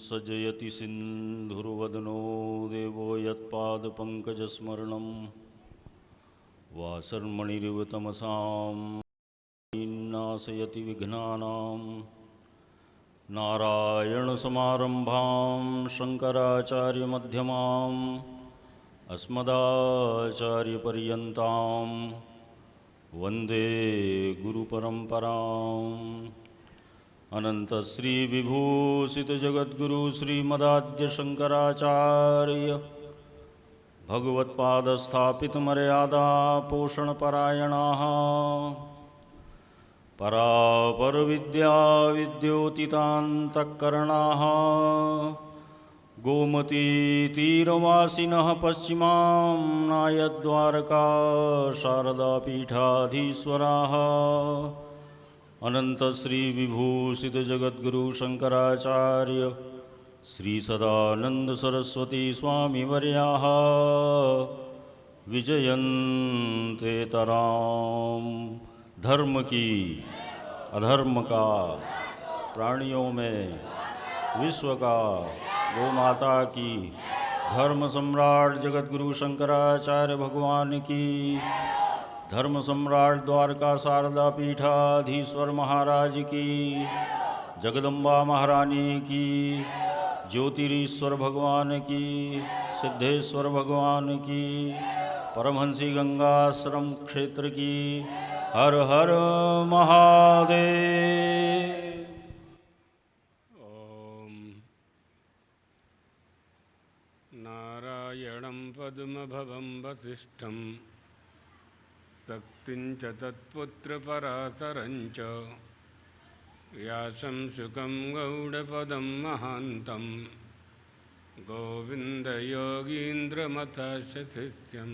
सजयति सिन्धुर्वदनो देवो यत्पादपङ्कजस्मरणं वासर्मणिरिव तमसां नाशयति विघ्नानां नारायणसमारम्भां शङ्कराचार्यमध्यमाम् अस्मदाचार्यपर्यन्तां वन्दे गुरुपरम्पराम् अनन्तश्रीविभूषितजगद्गुरु श्रीमदाद्यशङ्कराचार्य भगवत्पादस्थापितमर्यादा पोषणपरायणाः परापरविद्याविद्योतितान्तःकरणाः गोमतीतीरवासिनः पश्चिमां नायद्वारका शारदापीठाधीश्वराः अनन्तश्रीविभूषितजगद्गुरु शङ्कराचार्य श्रीसदानन्दसरस्वती स्वामिवर्याः विजयन्तेतरां धर्म की अधर्म का प्राणियों में विश्व का गौ माता की धर्म सम्राट जगद्गुरु शंकराचार्य भगवान की धर्म सम्राट द्वारका शारदा पीठाधीश्वर महाराज की जगदम्बा महारानी की ज्योतिरीश्वर भगवान की सिद्धेश्वर भगवान की परमहंसी गंगाश्रम क्षेत्र की हर हर महादेव। नारायणं पद्मभवं वसिष्ठं शक्तिं च तत्पुत्रपराशरं च व्यासं शुकं गौडपदं महान्तं गोविन्दयोगीन्द्रमथास्य शिष्यं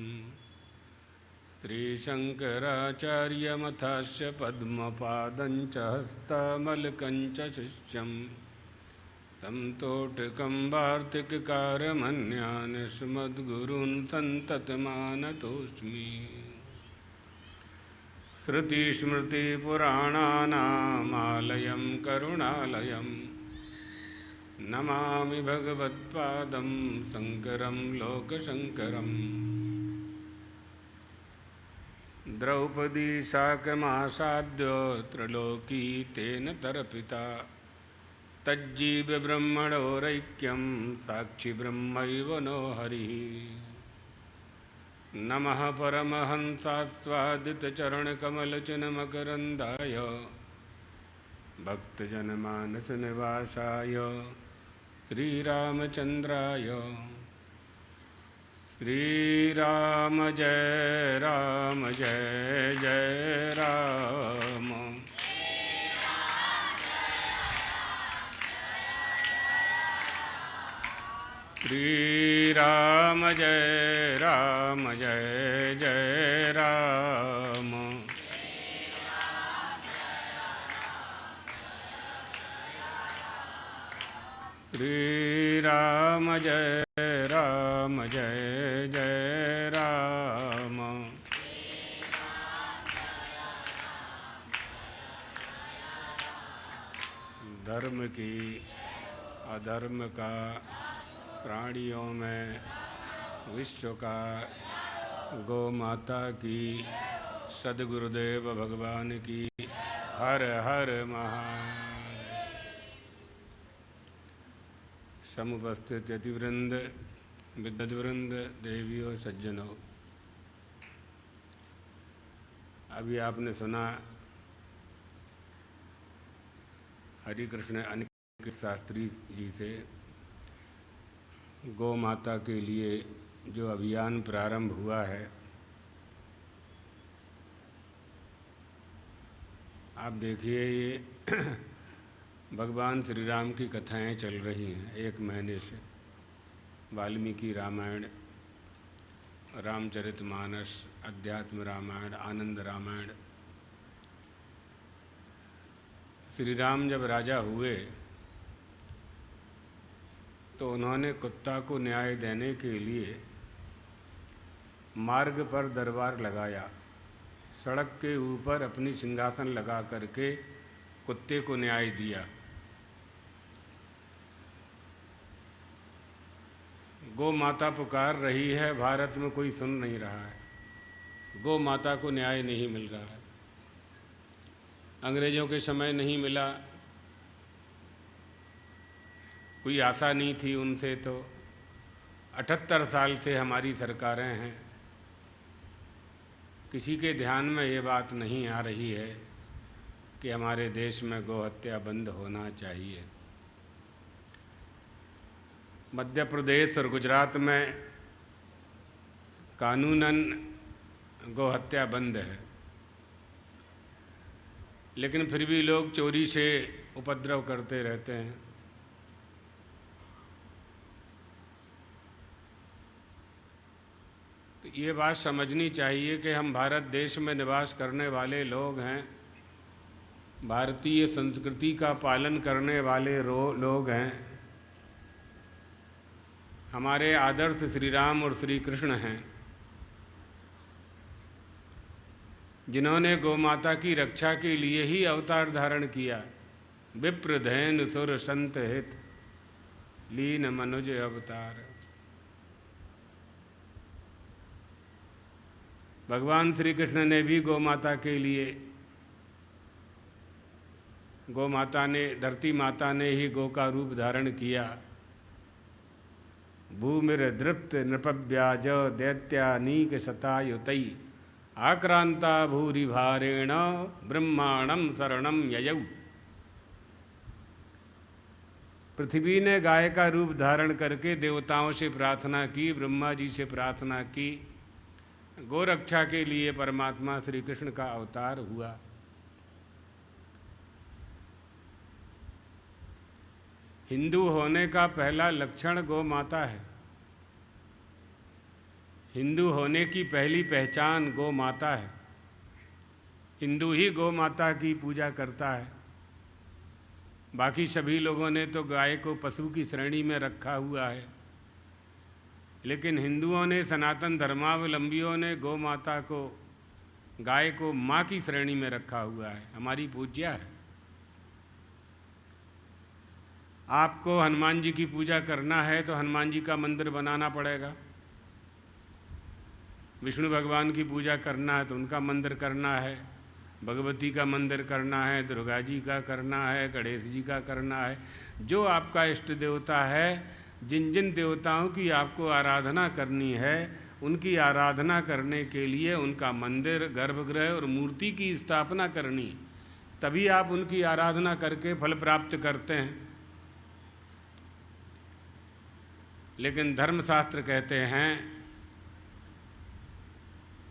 श्रीशङ्कराचार्यमथास्य पद्मपादं च हस्तामलकं च शिष्यं तं तोटकं वार्तिककारमन्यान् स्मद्गुरून् सन्ततमानतोऽस्मि। श्रुतिस्मृतिपुराणानामालयं करुणालयं नमामि भगवत्पादं शङ्करं लोकशङ्करम्। द्रौपदी शाकमासाद्यो त्रलोकी तेन तर्पिता तज्जीवब्रह्मणोरैक्यं साक्षि ब्रह्मैव नो हरिः। नमः परमहंसास्वादितचरणकमलचिन्मकरन्दाय भक्तजनमानसनिवासाय श्रीरामचन्द्राय। श्रीराम जय राम जय जय राम। श्रीराम जय राम जय जय राम। श्रीराम जय राम जय जय राम। धर्म की अधर्म का प्राणियों में विश्व का गौ माता की सद्गुरुदेव भगवान की हर हर महादेव। समुपस्थित यतिवृंद विद्वद्वृंद देवियों सज्जनों, अभी आपने सुना हरिकृष्ण अनिकेत शास्त्री जी से गौ माता के लिए जो अभियान प्रारंभ हुआ है। आप देखिए, ये भगवान श्री राम की कथाएं चल रही हैं 1 महीने से। वाल्मीकि रामायण, रामचरितमानस, अध्यात्म रामायण, आनंद रामायण। श्री राम जब राजा हुए तो उन्होंने कुत्ता को न्याय देने के लिए मार्ग पर दरबार लगाया। सड़क के ऊपर अपनी सिंहासन लगा करके कुत्ते को न्याय दिया। गौ माता पुकार रही है, भारत में कोई सुन नहीं रहा है। गौ माता को न्याय नहीं मिल रहा है। अंग्रेज़ों के समय नहीं मिला, कोई आशा नहीं थी उनसे, तो 78 साल से हमारी सरकारें हैं, किसी के ध्यान में ये बात नहीं आ रही है कि हमारे देश में गौ हत्या बंद होना चाहिए। मध्य प्रदेश और गुजरात में कानूनन गौ हत्या बंद है, लेकिन फिर भी लोग चोरी से उपद्रव करते रहते हैं। तो ये बात समझनी चाहिए कि हम भारत देश में निवास करने वाले लोग हैं, भारतीय संस्कृति का पालन करने वाले लोग हैं। हमारे आदर्श श्री राम और श्री कृष्ण हैं, जिन्होंने गौ माता की रक्षा के लिए ही अवतार धारण किया। विप्र धैन सुर संत हित लीन मनुज अवतार। भगवान श्री कृष्ण ने भी गौ माता के लिए, गौ माता ने, धरती माता ने ही गौ का रूप धारण किया। भूमिर दृप्त नृपव्याज दैत्यानीक शतायुतई आक्रांता भूरि भारेण ब्रह्मांडम शरणम ययौ। पृथ्वी ने गाय का रूप धारण करके देवताओं से प्रार्थना की, ब्रह्मा जी से प्रार्थना की। गोरक्षा के लिए परमात्मा श्री कृष्ण का अवतार हुआ। हिंदू होने का पहला लक्षण गौ माता है। हिंदू होने की पहली पहचान गौ माता है। हिंदू ही गौ माता की पूजा करता है। बाकी सभी लोगों ने तो गाय को पशु की श्रेणी में रखा हुआ है, लेकिन हिंदुओं ने, सनातन धर्मावलंबियों ने गौ माता को, गाय को माँ की श्रेणी में रखा हुआ है, हमारी पूज्या है। आपको हनुमान जी की पूजा करना है तो हनुमान जी का मंदिर बनाना पड़ेगा। विष्णु भगवान की पूजा करना है तो उनका मंदिर करना है। भगवती का मंदिर करना है, दुर्गा जी का करना है, गणेश जी का करना है। जो आपका इष्ट देवता है, जिन जिन देवताओं की आपको आराधना करनी है, उनकी आराधना करने के लिए उनका मंदिर, गर्भगृह और मूर्ति की स्थापना करनी, तभी आप उनकी आराधना करके फल प्राप्त करते हैं। लेकिन धर्मशास्त्र कहते हैं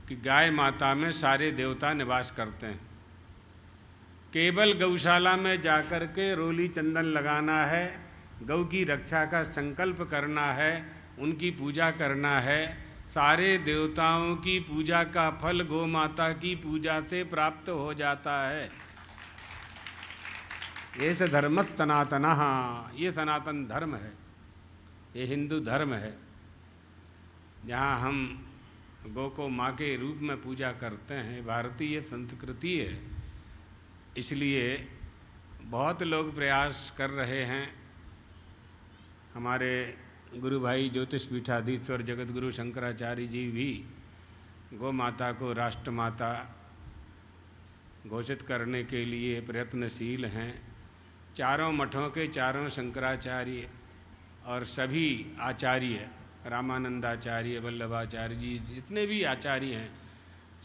कि गाय माता में सारे देवता निवास करते हैं। केवल गौशाला में जाकर के रोली चंदन लगाना है, गौ की रक्षा का संकल्प करना है, उनकी पूजा करना है। सारे देवताओं की पूजा का फल गौ माता की पूजा से प्राप्त हो जाता है। ये से धर्म सनातनः, ये सनातन धर्म है, ये हिंदू धर्म है, जहाँ हम गौ को माँ के रूप में पूजा करते हैं। भारतीय संस्कृति है, इसलिए बहुत लोग प्रयास कर रहे हैं। हमारे गुरु भाई ज्योतिष पीठाधीश्वर जगत गुरु शंकराचार्य जी भी गौ माता को राष्ट्रमाता घोषित करने के लिए प्रयत्नशील हैं। चारों मठों के चारों शंकराचार्य और सभी आचार्य, रामानंदाचार्य, वल्लभाचार्य जी, जितने भी आचार्य हैं,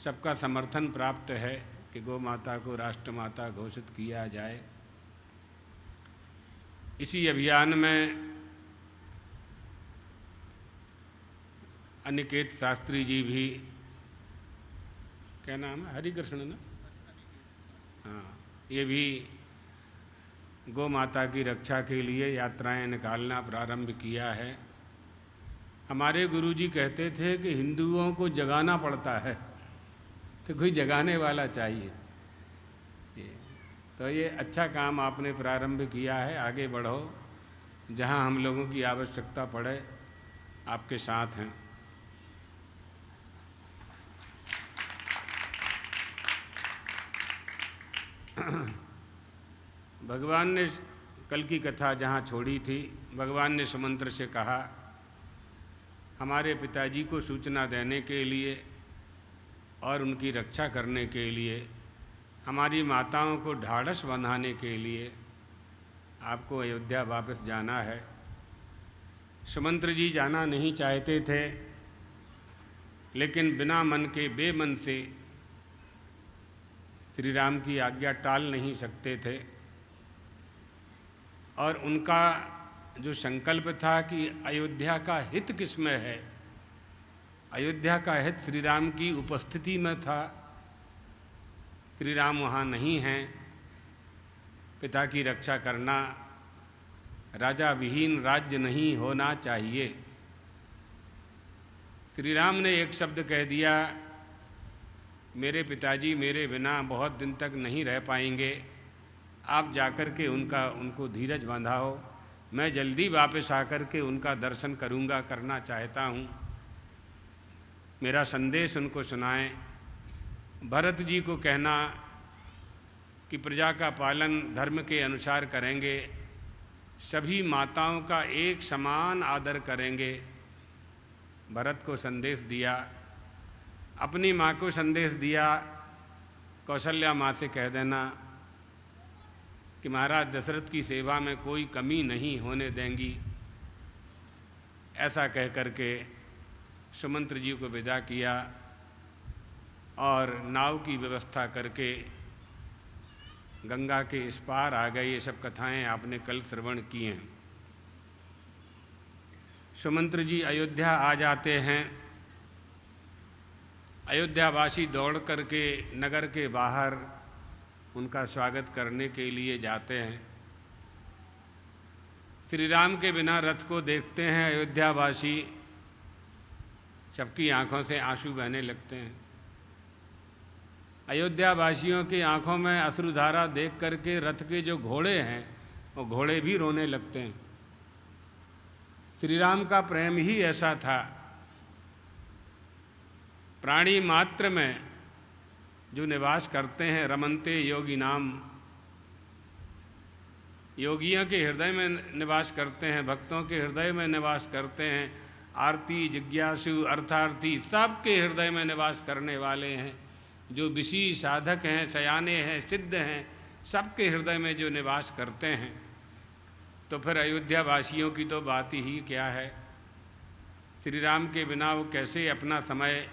सबका समर्थन प्राप्त है कि गौ माता को राष्ट्रमाता घोषित किया जाए। इसी अभियान में अनिकेत शास्त्री जी भी, क्या नाम है, हरिकृष्ण ना, हाँ, ये भी गौ माता की रक्षा के लिए यात्राएं निकालना प्रारंभ किया है। हमारे गुरुजी कहते थे कि हिंदुओं को जगाना पड़ता है, तो कोई जगाने वाला चाहिए। तो ये अच्छा काम आपने प्रारंभ किया है, आगे बढ़ो। जहाँ हम लोगों की आवश्यकता पड़े, आपके साथ हैं। भगवान ने कल की कथा जहाँ छोड़ी थी, भगवान ने सुमंत्र से कहा हमारे पिताजी को सूचना देने के लिए और उनकी रक्षा करने के लिए, हमारी माताओं को ढाढ़स बंधाने के लिए आपको अयोध्या वापस जाना है। सुमंत्र जी जाना नहीं चाहते थे, लेकिन बिना मन के बेमन से श्री राम की आज्ञा टाल नहीं सकते थे। और उनका जो संकल्प था कि अयोध्या का हित किसमें है, अयोध्या का हित श्री राम की उपस्थिति में था। श्री राम वहाँ नहीं हैं, पिता की रक्षा करना, राजा विहीन राज्य नहीं होना चाहिए। श्री राम ने एक शब्द कह दिया, मेरे पिताजी मेरे बिना बहुत दिन तक नहीं रह पाएंगे, आप जाकर के उनको धीरज बंधाओ, मैं जल्दी वापस आकर के उनका दर्शन करूंगा, करना चाहता हूँ, मेरा संदेश उनको सुनाएं। भरत जी को कहना कि प्रजा का पालन धर्म के अनुसार करेंगे, सभी माताओं का एक समान आदर करेंगे। भरत को संदेश दिया, अपनी माँ को संदेश दिया, कौशल्या माँ से कह देना कि महाराज दशरथ की सेवा में कोई कमी नहीं होने देंगी। ऐसा कह करके सुमंत्र जी को विदा किया और नाव की व्यवस्था करके गंगा के इस पार आ गए। ये सब कथाएं आपने कल श्रवण की हैं। सुमंत्र जी अयोध्या आ जाते हैं। अयोध्यावासी दौड़ करके नगर के बाहर उनका स्वागत करने के लिए जाते हैं। श्री राम के बिना रथ को देखते हैं अयोध्यावासी, सबकी आंखों से आंसू बहने लगते हैं। अयोध्यावासियों की आंखों में अश्रुधारा देख करके रथ के जो घोड़े हैं वो घोड़े भी रोने लगते हैं। श्री राम का प्रेम ही ऐसा था, प्राणी मात्र में जो निवास करते हैं, रमन्ते योगी नाम, योगियों के हृदय में निवास करते हैं, भक्तों के हृदय में निवास करते हैं, आरती जिज्ञासु अर्थार्थी सबके हृदय में निवास करने वाले हैं, जो विषी साधक हैं, सयाने हैं, सिद्ध हैं, सबके हृदय में जो निवास करते हैं। तो फिर अयोध्या वासियों की तो बात ही क्या है। श्री राम के बिना वो कैसे अपना समय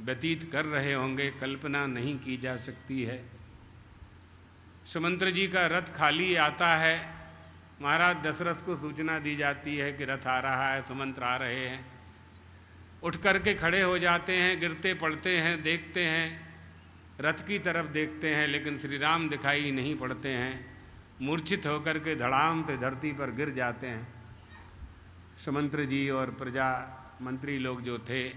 व्यतीत कर रहे होंगे, कल्पना नहीं की जा सकती है। सुमंत्र जी का रथ खाली आता है, महाराज दशरथ को सूचना दी जाती है कि रथ आ रहा है, सुमंत्र आ रहे हैं। उठ कर के खड़े हो जाते हैं, गिरते पड़ते हैं, देखते हैं, रथ की तरफ देखते हैं, लेकिन श्री राम दिखाई नहीं पड़ते हैं। मूर्छित होकर के धड़ाम से धरती पर गिर जाते हैं। सुमंत्र जी और प्रजा मंत्री लोग जो थे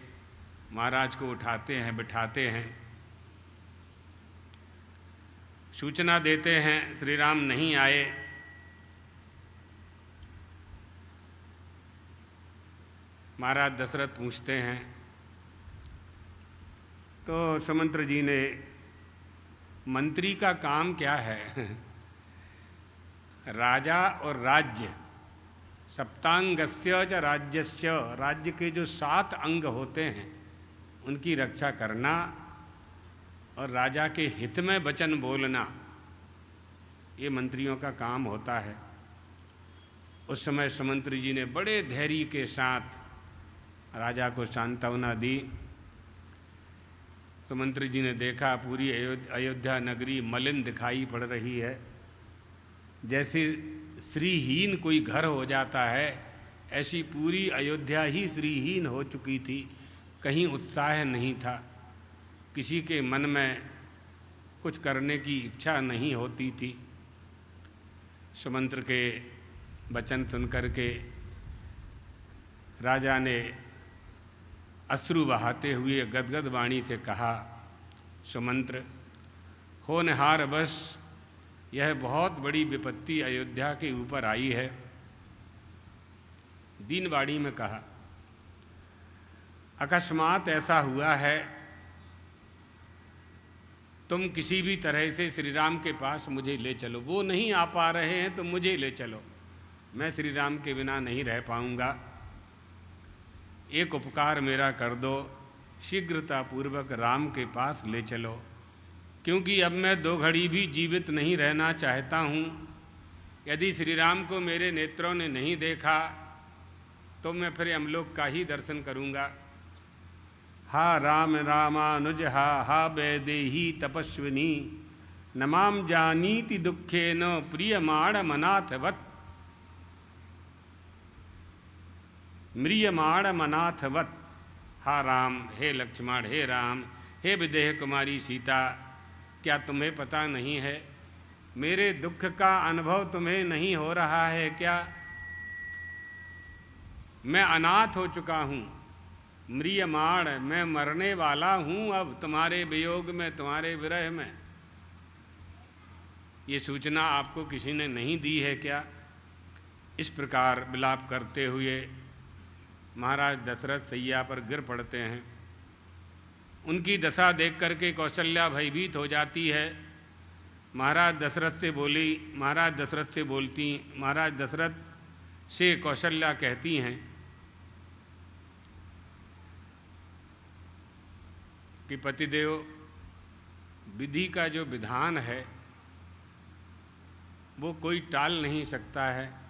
महाराज को उठाते हैं, बिठाते हैं, सूचना देते हैं श्री राम नहीं आए। महाराज दशरथ पूछते हैं तो सुमंत्र जी ने, मंत्री का काम क्या है? राजा और राज्य, सप्तांगस्य च राज्यस्य, राज्य के जो 7 अंग होते हैं उनकी रक्षा करना और राजा के हित में वचन बोलना, ये मंत्रियों का काम होता है। उस समय सुमंत्र जी ने बड़े धैर्य के साथ राजा को सांत्वना दी। सुमंत्र जी ने देखा पूरी अयोध्या नगरी मलिन दिखाई पड़ रही है, जैसे श्रीहीन कोई घर हो जाता है, ऐसी पूरी अयोध्या ही श्रीहीन हो चुकी थी। कहीं उत्साह नहीं था, किसी के मन में कुछ करने की इच्छा नहीं होती थी। सुमंत्र के वचन सुनकर के राजा ने अश्रु बहाते हुए गदगद वाणी से कहा, सुमंत्र, होनहार बस यह बहुत बड़ी विपत्ति अयोध्या के ऊपर आई है। दीनवाणी में कहा, अकस्मात ऐसा हुआ है, तुम किसी भी तरह से श्री राम के पास मुझे ले चलो। वो नहीं आ पा रहे हैं तो मुझे ले चलो, मैं श्री राम के बिना नहीं रह पाऊंगा। एक उपकार मेरा कर दो, शीघ्रतापूर्वक राम के पास ले चलो, क्योंकि अब मैं 2 घड़ी भी जीवित नहीं रहना चाहता हूँ। यदि श्री राम को मेरे नेत्रों ने नहीं देखा तो मैं फिर यमलोक का ही दर्शन करूँगा। हा राम रामानुज हा वैदेही तपस्विनी, नमाम जानीति दुखे न प्रियमाणमनाथवत्, म्रियमाणमनाथवत्। हा राम, हे लक्ष्मण, हे राम, हे विदेह कुमारी सीता, क्या तुम्हें पता नहीं है, मेरे दुख का अनुभव तुम्हें नहीं हो रहा है क्या? मैं अनाथ हो चुका हूँ, म्रियमाण, मैं मरने वाला हूँ अब तुम्हारे वियोग में, तुम्हारे विरह में। ये सूचना आपको किसी ने नहीं दी है क्या? इस प्रकार विलाप करते हुए महाराज दशरथ सैया पर गिर पड़ते हैं। उनकी दशा देख करके कौशल्या भयभीत हो जाती है। महाराज दशरथ से कौशल्या कहती हैं कि पतिदेव, विधि का जो विधान है वो कोई टाल नहीं सकता है।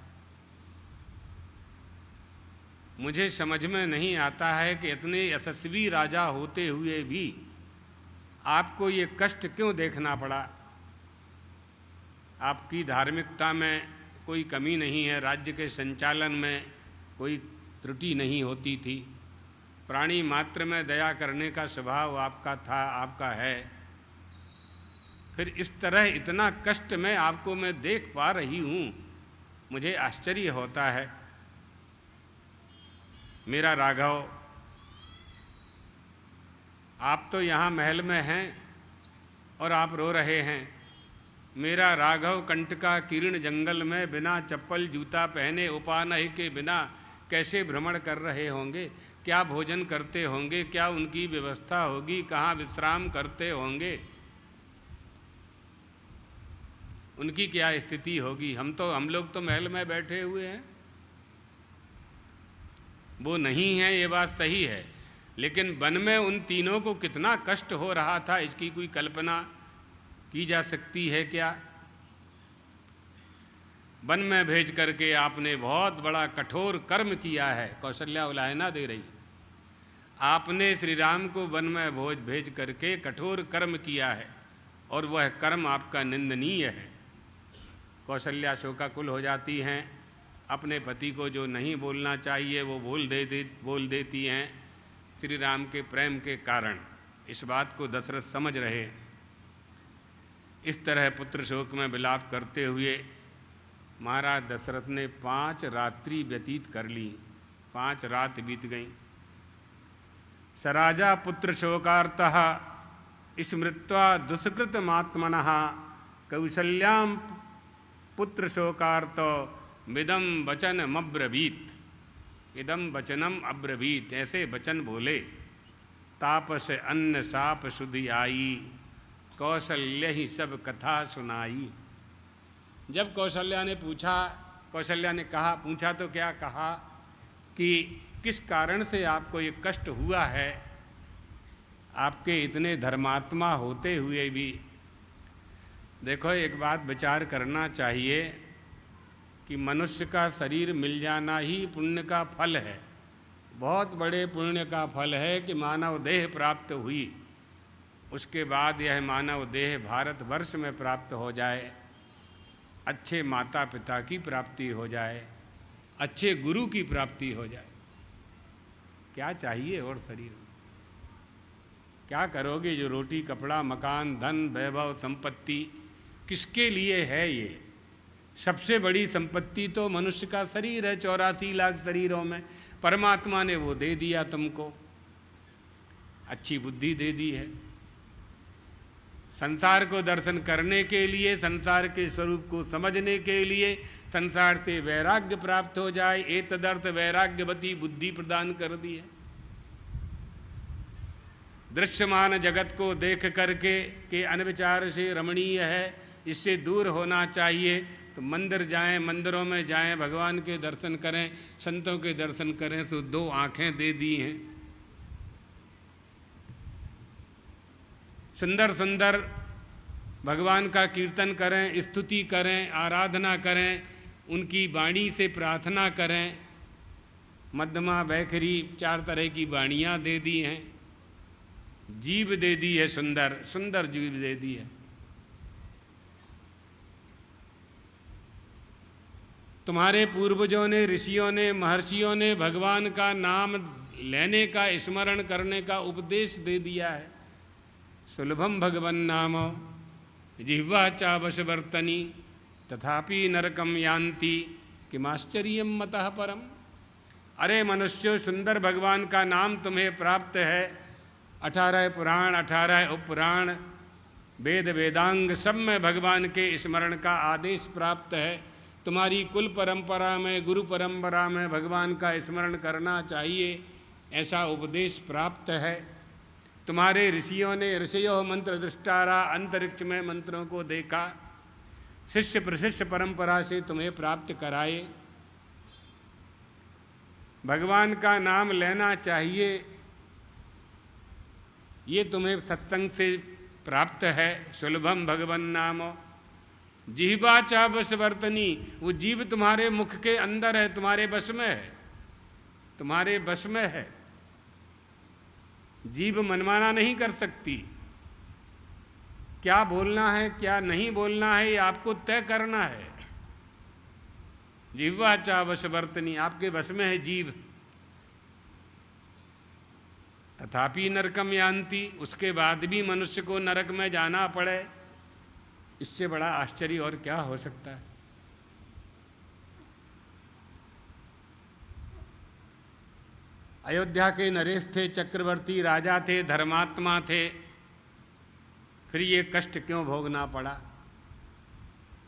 मुझे समझ में नहीं आता है कि इतने यशस्वी राजा होते हुए भी आपको ये कष्ट क्यों देखना पड़ा। आपकी धार्मिकता में कोई कमी नहीं है, राज्य के संचालन में कोई त्रुटि नहीं होती थी, प्राणी मात्र में दया करने का स्वभाव आपका था, आपका है, फिर इस तरह इतना कष्ट मैं आपको मैं देख पा रही हूँ, मुझे आश्चर्य होता है। मेरा राघव, आप तो यहाँ महल में हैं और आप रो रहे हैं। मेरा राघव कंटका किरण जंगल में बिना चप्पल जूता पहने उपानहि के बिना कैसे भ्रमण कर रहे होंगे, क्या भोजन करते होंगे, क्या उनकी व्यवस्था होगी, कहाँ विश्राम करते होंगे, उनकी क्या स्थिति होगी। हम लोग तो महल में बैठे हुए हैं, वो नहीं है, ये बात सही है, लेकिन वन में उन तीनों को कितना कष्ट हो रहा था, इसकी कोई कल्पना की जा सकती है क्या? वन में भेज करके आपने बहुत बड़ा कठोर कर्म किया है। कौशल्या उलाहना दे रही, आपने श्री राम को वन में भेज करके कठोर कर्म किया है और वह कर्म आपका निंदनीय है। कौशल्या शोकाकुल हो जाती हैं, अपने पति को जो नहीं बोलना चाहिए वो बोल देती हैं श्री राम के प्रेम के कारण। इस बात को दशरथ समझ रहे। इस तरह पुत्र शोक में विलाप करते हुए महाराज दशरथ ने 5 रात्रि व्यतीत कर ली। 5 रात बीत गईं। सराजा पुत्र शोकार्तः स्मृत्वा दुष्कृतमात्मनः कौसल्यां पुत्र शोकार्त मिदम वचनमब्रवीत। इदम वचनम अब्रवीत, ऐसे वचन बोले। तापस अन्न साप सुधि आई, कौशल्य ही सब कथा सुनाई। जब कौशल्या ने पूछा तो क्या कहा कि किस कारण से आपको ये कष्ट हुआ है, आपके इतने धर्मात्मा होते हुए भी। देखो, एक बात विचार करना चाहिए कि मनुष्य का शरीर मिल जाना ही पुण्य का फल है। बहुत बड़े पुण्य का फल है कि मानव देह प्राप्त हुई, उसके बाद यह मानव देह भारतवर्ष में प्राप्त हो जाए, अच्छे माता पिता की प्राप्ति हो जाए, अच्छे गुरु की प्राप्ति हो जाए। क्या चाहिए और शरीर में? क्या करोगे? जो रोटी कपड़ा मकान धन वैभव संपत्ति किसके लिए है? ये सबसे बड़ी संपत्ति तो मनुष्य का शरीर है। 84 लाख शरीरों में परमात्मा ने वो दे दिया तुमको, अच्छी बुद्धि दे दी है। संसार को दर्शन करने के लिए, संसार के स्वरूप को समझने के लिए, संसार से वैराग्य प्राप्त हो जाए, एतदर्थ वैराग्यवती बुद्धि प्रदान कर दी है। दृश्यमान जगत को देख करके कि अनविचार से रमणीय है, इससे दूर होना चाहिए, तो मंदिर जाएं, मंदिरों में जाएं, भगवान के दर्शन करें, संतों के दर्शन करें, तो 2 आँखें दे दी हैं। सुंदर सुंदर भगवान का कीर्तन करें, स्तुति करें, आराधना करें, उनकी वाणी से प्रार्थना करें। मध्यमा बैखरी 4 तरह की वाणियाँ दे दी हैं। जीव दे दी है, सुंदर सुंदर जीव दे दी है। तुम्हारे पूर्वजों ने, ऋषियों ने, महर्षियों ने भगवान का नाम लेने का, स्मरण करने का उपदेश दे दिया है। सुलभम भगवन नाम जिह्वा चावशवर्तनी तथापि नरकम यान्ति किमाश्चर्यम मतः परम। अरे मनुष्यों, सुंदर भगवान का नाम तुम्हें प्राप्त है। 18 पुराण, 18 उपपुराण, वेद वेदांग सब में भगवान के स्मरण का आदेश प्राप्त है। तुम्हारी कुल परंपरा में, गुरु परंपरा में भगवान का स्मरण करना चाहिए, ऐसा उपदेश प्राप्त है। तुम्हारे ऋषियों ने ऋषयो मंत्र दृष्टारा अंतरिक्ष में मंत्रों को देखा, शिष्य प्रशिष्य परंपरा से तुम्हें प्राप्त कराए। भगवान का नाम लेना चाहिए, ये तुम्हें सत्संग से प्राप्त है। सुलभम भगवन नाम जिह्वा चा वशवर्तनी, वो जीव तुम्हारे मुख के अंदर है, तुम्हारे बस में है, तुम्हारे बस में है। जीव मनमाना नहीं कर सकती। क्या बोलना है, क्या नहीं बोलना है, ये आपको तय करना है। जिह्वा चा वशवर्तनी, आपके बस में है जीव। तथापि नरकम यान्ति, उसके बाद भी मनुष्य को नरक में जाना पड़े, इससे बड़ा आश्चर्य और क्या हो सकता है। अयोध्या के नरेश थे, चक्रवर्ती राजा थे, धर्मात्मा थे, फिर ये कष्ट क्यों भोगना पड़ा।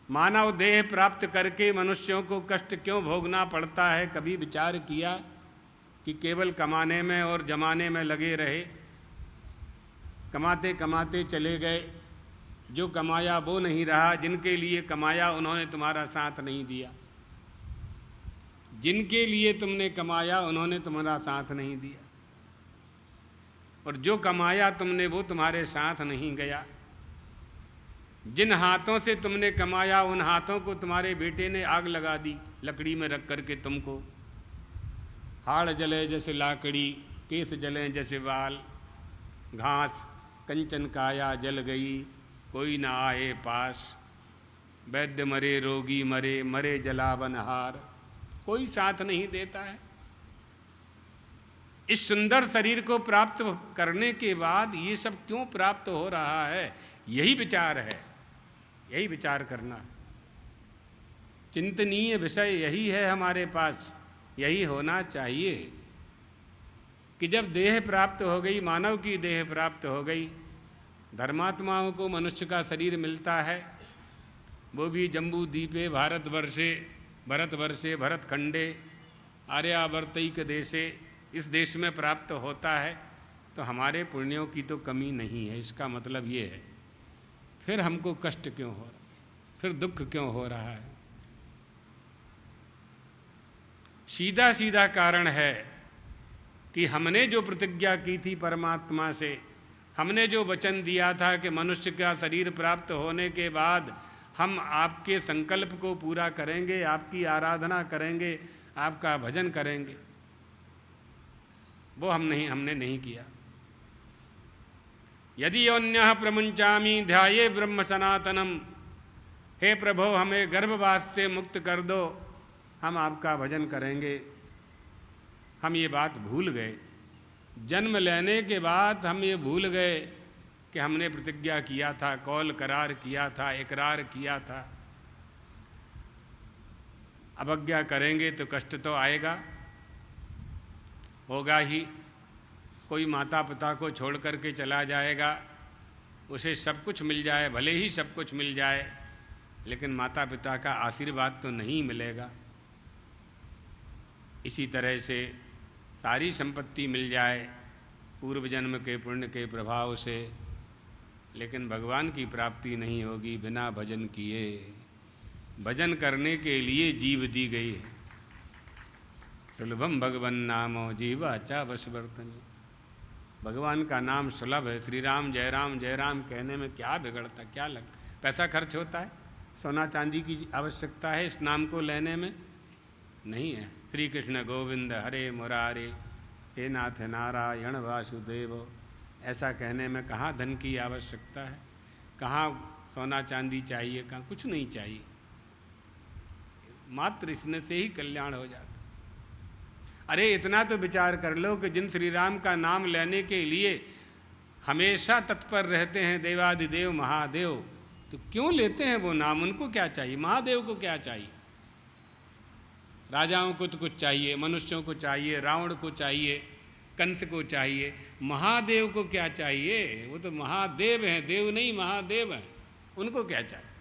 मानव देह प्राप्त करके मनुष्यों को कष्ट क्यों भोगना पड़ता है। कभी विचार किया कि केवल कमाने में और जमाने में लगे रहे, कमाते कमाते चले गए, जो कमाया वो नहीं रहा, जिनके लिए कमाया उन्होंने तुम्हारा साथ नहीं दिया, जिनके लिए तुमने कमाया उन्होंने तुम्हारा साथ नहीं दिया, और जो कमाया तुमने वो तुम्हारे साथ नहीं गया। जिन हाथों से तुमने कमाया उन हाथों को तुम्हारे बेटे ने आग लगा दी, लकड़ी में रख करके तुमको। हाड़ जले जैसे लाकड़ी, केस जले जैसे बाल, घास कंचन काया जल गई, कोई ना आए पास। वैद्य मरे, रोगी मरे, मरे जलावनहार, कोई साथ नहीं देता है। इस सुंदर शरीर को प्राप्त करने के बाद ये सब क्यों प्राप्त हो रहा है, यही विचार है, यही विचार करना। चिंतनीय विषय यही है हमारे पास, यही होना चाहिए कि जब देह प्राप्त हो गई, मानव की देह प्राप्त हो गई, धर्मात्माओं को मनुष्य का शरीर मिलता है, वो भी जम्बू द्वीपे भारतवर्षे, भरतवर्षे, भरतखंडे, आर्यावर्तैक देशे, इस देश में प्राप्त होता है। तो हमारे पुण्यों की तो कमी नहीं है। इसका मतलब ये है, फिर हमको कष्ट क्यों हो रहा है, फिर दुख क्यों हो रहा है। सीधा सीधा कारण है कि हमने जो प्रतिज्ञा की थी परमात्मा से, हमने जो वचन दिया था कि मनुष्य का शरीर प्राप्त होने के बाद हम आपके संकल्प को पूरा करेंगे, आपकी आराधना करेंगे, आपका भजन करेंगे, वो हमने नहीं किया। यदि योन्यः प्रमुंचामि ध्याये ब्रह्म सनातनम, हे प्रभो हमें गर्भवास से मुक्त कर दो, हम आपका भजन करेंगे। हम ये बात भूल गए, जन्म लेने के बाद हम ये भूल गए कि हमने प्रतिज्ञा किया था, कौल करार किया था, इकरार किया था। अवज्ञा करेंगे तो कष्ट तो आएगा, होगा ही। कोई माता पिता को छोड़ करके चला जाएगा, उसे सब कुछ मिल जाए, भले ही सब कुछ मिल जाए, लेकिन माता पिता का आशीर्वाद तो नहीं मिलेगा। इसी तरह से सारी संपत्ति मिल जाए पूर्व जन्म के पुण्य के प्रभाव से, लेकिन भगवान की प्राप्ति नहीं होगी बिना भजन किए। भजन करने के लिए जीव दी गई है। सुलभम भगवन नामो जीवा चा बस वर्तनी। भगवान का नाम सुलभ है। श्री राम जय राम कहने में क्या बिगड़ता, क्या लगता? पैसा खर्च होता है, सोना चांदी की आवश्यकता है इस नाम को लेने में? नहीं है। श्री कृष्ण गोविंद हरे मुरारे, हे नाथ नारायण वासुदेव, ऐसा कहने में कहाँ धन की आवश्यकता है, कहाँ सोना चांदी चाहिए, कहाँ कुछ नहीं चाहिए। मात्र इसने से ही कल्याण हो जाता। अरे इतना तो विचार कर लो कि जिन श्री राम का नाम लेने के लिए हमेशा तत्पर रहते हैं देवाधिदेव महादेव, तो क्यों लेते हैं वो नाम? उनको क्या चाहिए? महादेव को क्या चाहिए? राजाओं को तो कुछ चाहिए, मनुष्यों को चाहिए, रावण को चाहिए, कंस को चाहिए, महादेव को क्या चाहिए? वो तो महादेव हैं, देव नहीं महादेव हैं, उनको क्या चाहिए?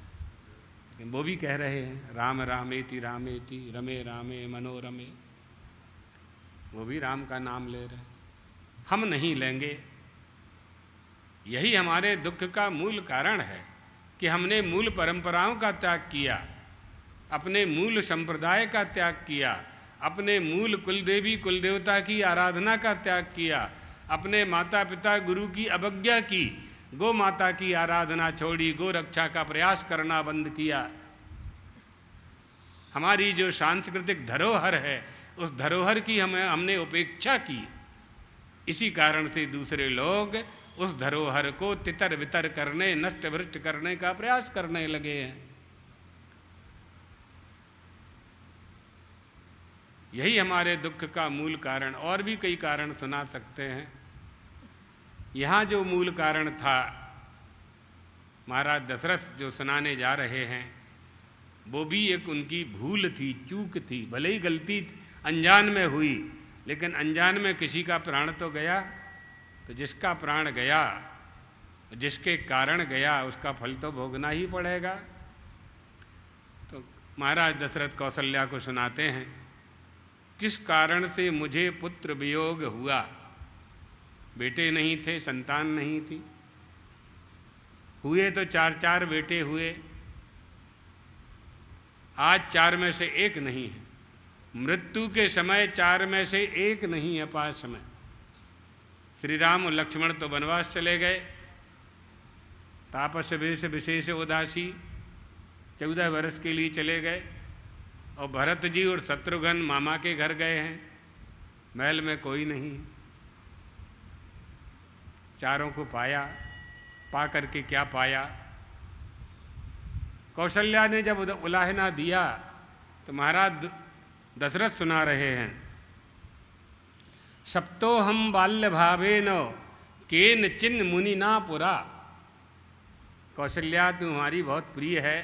लेकिन वो भी कह रहे हैं राम रामेति रमे रामे मनोरमे, वो भी राम का नाम ले रहे हैं। हम नहीं लेंगे। यही हमारे दुख का मूल कारण है कि हमने मूल परंपराओं का त्याग किया, अपने मूल संप्रदाय का त्याग किया, अपने मूल कुलदेवी कुलदेवता की आराधना का त्याग किया, अपने माता पिता गुरु की अवज्ञा की, गौ माता की आराधना छोड़ी, गो रक्षा का प्रयास करना बंद किया। हमारी जो सांस्कृतिक धरोहर है उस धरोहर की हमने उपेक्षा की। इसी कारण से दूसरे लोग उस धरोहर को तितर बितर करने, नष्ट भ्रष्ट करने का प्रयास करने लगे हैं। यही हमारे दुख का मूल कारण। और भी कई कारण सुना सकते हैं। यहाँ जो मूल कारण था महाराज दशरथ जो सुनाने जा रहे हैं, वो भी एक उनकी भूल थी, चूक थी। भले ही गलती अनजान में हुई, लेकिन अनजान में किसी का प्राण तो गया। तो जिसका प्राण गया, जिसके कारण गया, उसका फल तो भोगना ही पड़ेगा। तो महाराज दशरथ कौशल्या को सुनाते हैं, किस कारण से मुझे पुत्र वियोग हुआ। बेटे नहीं थे, संतान नहीं थी। हुए तो 4 बेटे हुए, आज 4 में से 1 नहीं है। मृत्यु के समय 4 में से 1 नहीं है पास में। श्री राम और लक्ष्मण तो वनवास चले गए, तापस वेश विशेष उदासी 14 वर्ष के लिए चले गए। और भरत जी और शत्रुघ्न मामा के घर गए हैं, महल में कोई नहीं। चारों को पाया, पा करके क्या पाया? कौशल्या ने जब उलाहना दिया तो महाराज दशरथ सुना रहे हैं, सप्तो हम बाल्य भावेन केन चिन्ह मुनि ना पुरा। कौशल्या तुम्हारी बहुत प्रिय है।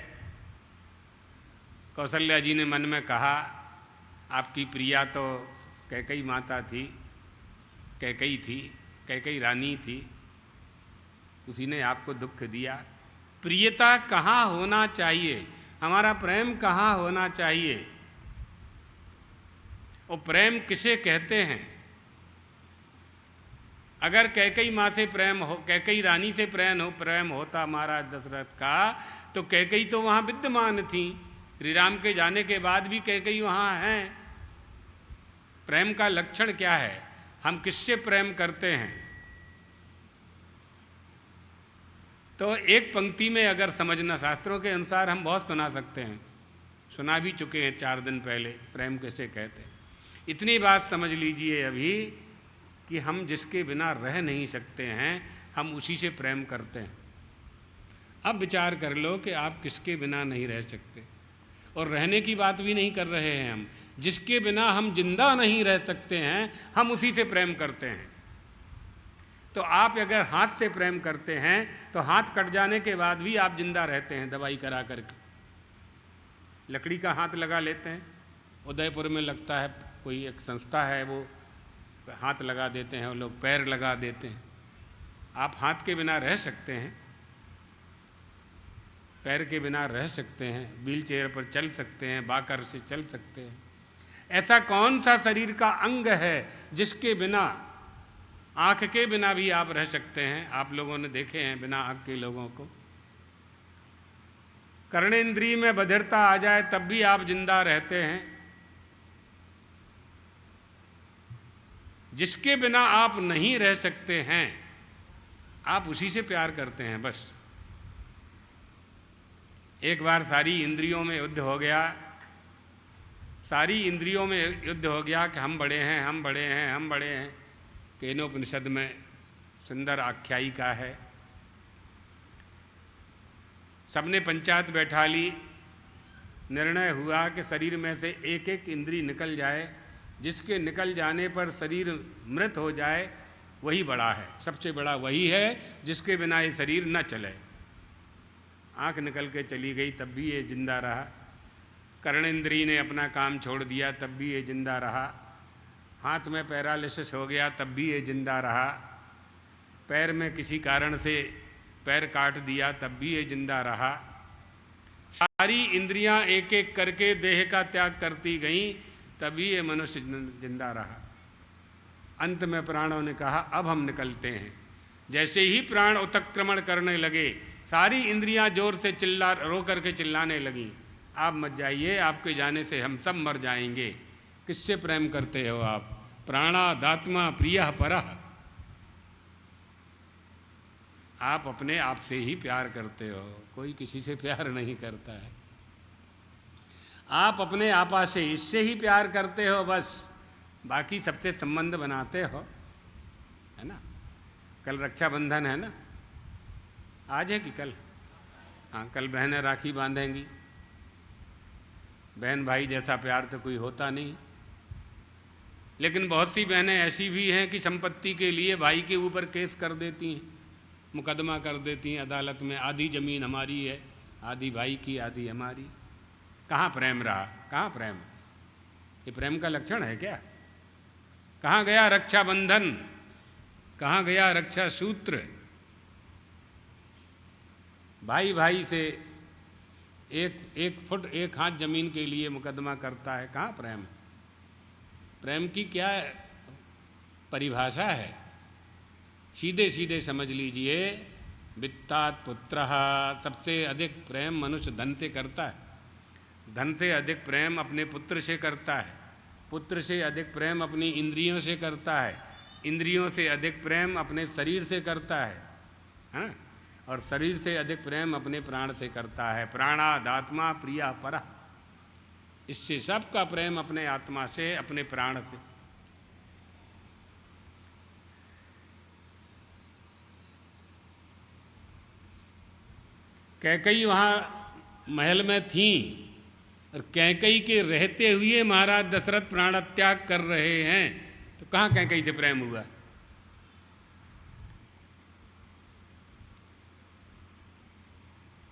कौशल्या जी ने मन में कहा, आपकी प्रिया तो कैकई माता थी, कैकई रानी थी, उसी ने आपको दुख दिया। प्रियता कहाँ होना चाहिए, हमारा प्रेम कहाँ होना चाहिए, और प्रेम किसे कहते हैं? अगर कैकई माँ से प्रेम हो, कैकई रानी से प्रेम होता महाराज दशरथ का, तो कैकई तो वहाँ विद्यमान थी। श्री राम के जाने के बाद भी कैकई वहाँ हैं। प्रेम का लक्षण क्या है? हम किससे प्रेम करते हैं? तो एक पंक्ति में अगर समझना, शास्त्रों के अनुसार हम बहुत सुना सकते हैं, सुना भी चुके हैं 4 दिन पहले प्रेम किसे कहते हैं। इतनी बात समझ लीजिए अभी कि हम जिसके बिना रह नहीं सकते हैं, हम उसी से प्रेम करते हैं। अब विचार कर लो कि आप किसके बिना नहीं रह सकते। और रहने की बात भी नहीं कर रहे हैं हम, जिसके बिना हम जिंदा नहीं रह सकते हैं, हम उसी से प्रेम करते हैं। तो आप अगर हाथ से प्रेम करते हैं तो हाथ कट जाने के बाद भी आप जिंदा रहते हैं दवाई करा करके। लकड़ी का हाथ लगा लेते हैं, उदयपुर में लगता है, कोई एक संस्था है, वो हाथ लगा देते हैं, वो लोग पैर लगा देते हैं। आप हाथ के बिना रह सकते हैं, पैर के बिना रह सकते हैं, व्हील चेयर पर चल सकते हैं, बाकर से चल सकते हैं। ऐसा कौन सा शरीर का अंग है जिसके बिना, आँख के बिना भी आप रह सकते हैं? आप लोगों ने देखे हैं बिना आँख के लोगों को। कर्णेंद्रिय में बधिरता आ जाए तब भी आप जिंदा रहते हैं। जिसके बिना आप नहीं रह सकते हैं, आप उसी से प्यार करते हैं बस। एक बार सारी इंद्रियों में युद्ध हो गया, सारी इंद्रियों में युद्ध हो गया कि हम बड़े हैं, हम बड़े हैं, हम बड़े हैं। केनोपनिषद में सुंदर आख्यायिका है। सबने पंचायत बैठा ली, निर्णय हुआ कि शरीर में से एक एक इंद्री निकल जाए, जिसके निकल जाने पर शरीर मृत हो जाए वही बड़ा है, सबसे बड़ा वही है जिसके बिना ये शरीर न चले। आँख निकल के चली गई तब भी ये जिंदा रहा, कर्णेंद्रिय ने अपना काम छोड़ दिया तब भी ये जिंदा रहा, हाथ में पैरालिसिस हो गया तब भी ये जिंदा रहा, पैर में किसी कारण से पैर काट दिया तब भी ये जिंदा रहा। सारी इंद्रियां एक एक करके देह का त्याग करती गईं तभी ये मनुष्य जिंदा रहा। अंत में प्राणों ने कहा अब हम निकलते हैं। जैसे ही प्राण उत्क्रमण करने लगे, सारी इंद्रियां जोर से रो करके चिल्लाने लगीं, आप मत जाइए, आपके जाने से हम सब मर जाएंगे। किससे प्रेम करते हो आप? प्राणादात्मा प्रियः परः। आप अपने आप से ही प्यार करते हो, कोई किसी से प्यार नहीं करता है। आप अपने आपा से, इससे ही प्यार करते हो बस, बाकी सबसे संबंध बनाते हो, है ना। कल रक्षाबंधन है ना, आज है कि कल? हाँ, कल बहनें राखी बांधेंगी। बहन भाई जैसा प्यार तो कोई होता नहीं, लेकिन बहुत सी बहनें ऐसी भी हैं कि संपत्ति के लिए भाई के ऊपर केस कर देती हैं, मुकदमा कर देती हैं अदालत में, आधी ज़मीन हमारी है, आधी भाई की, आधी हमारी। कहाँ प्रेम रहा? कहाँ प्रेम? ये प्रेम का लक्षण है क्या? कहाँ गया रक्षाबंधन? कहाँ गया रक्षा सूत्र? भाई भाई से एक फुट एक हाथ जमीन के लिए मुकदमा करता है, कहाँ प्रेम? प्रेम की क्या परिभाषा है? सीधे सीधे समझ लीजिए, वित्तात् पुत्रः। सबसे अधिक प्रेम मनुष्य धन से करता है, धन से अधिक प्रेम अपने पुत्र से करता है, पुत्र से अधिक प्रेम अपनी इंद्रियों से करता है, इंद्रियों से अधिक प्रेम अपने शरीर से करता है, हाँ? और शरीर से अधिक प्रेम अपने प्राण से करता है। प्राणादात्मा प्रियः परः। इससे सबका प्रेम अपने आत्मा से, अपने प्राण से। कैकई वहाँ महल में थी, और कैकई के रहते हुए महाराज दशरथ प्राणत्याग कर रहे हैं, तो कहाँ कैकई से प्रेम हुआ?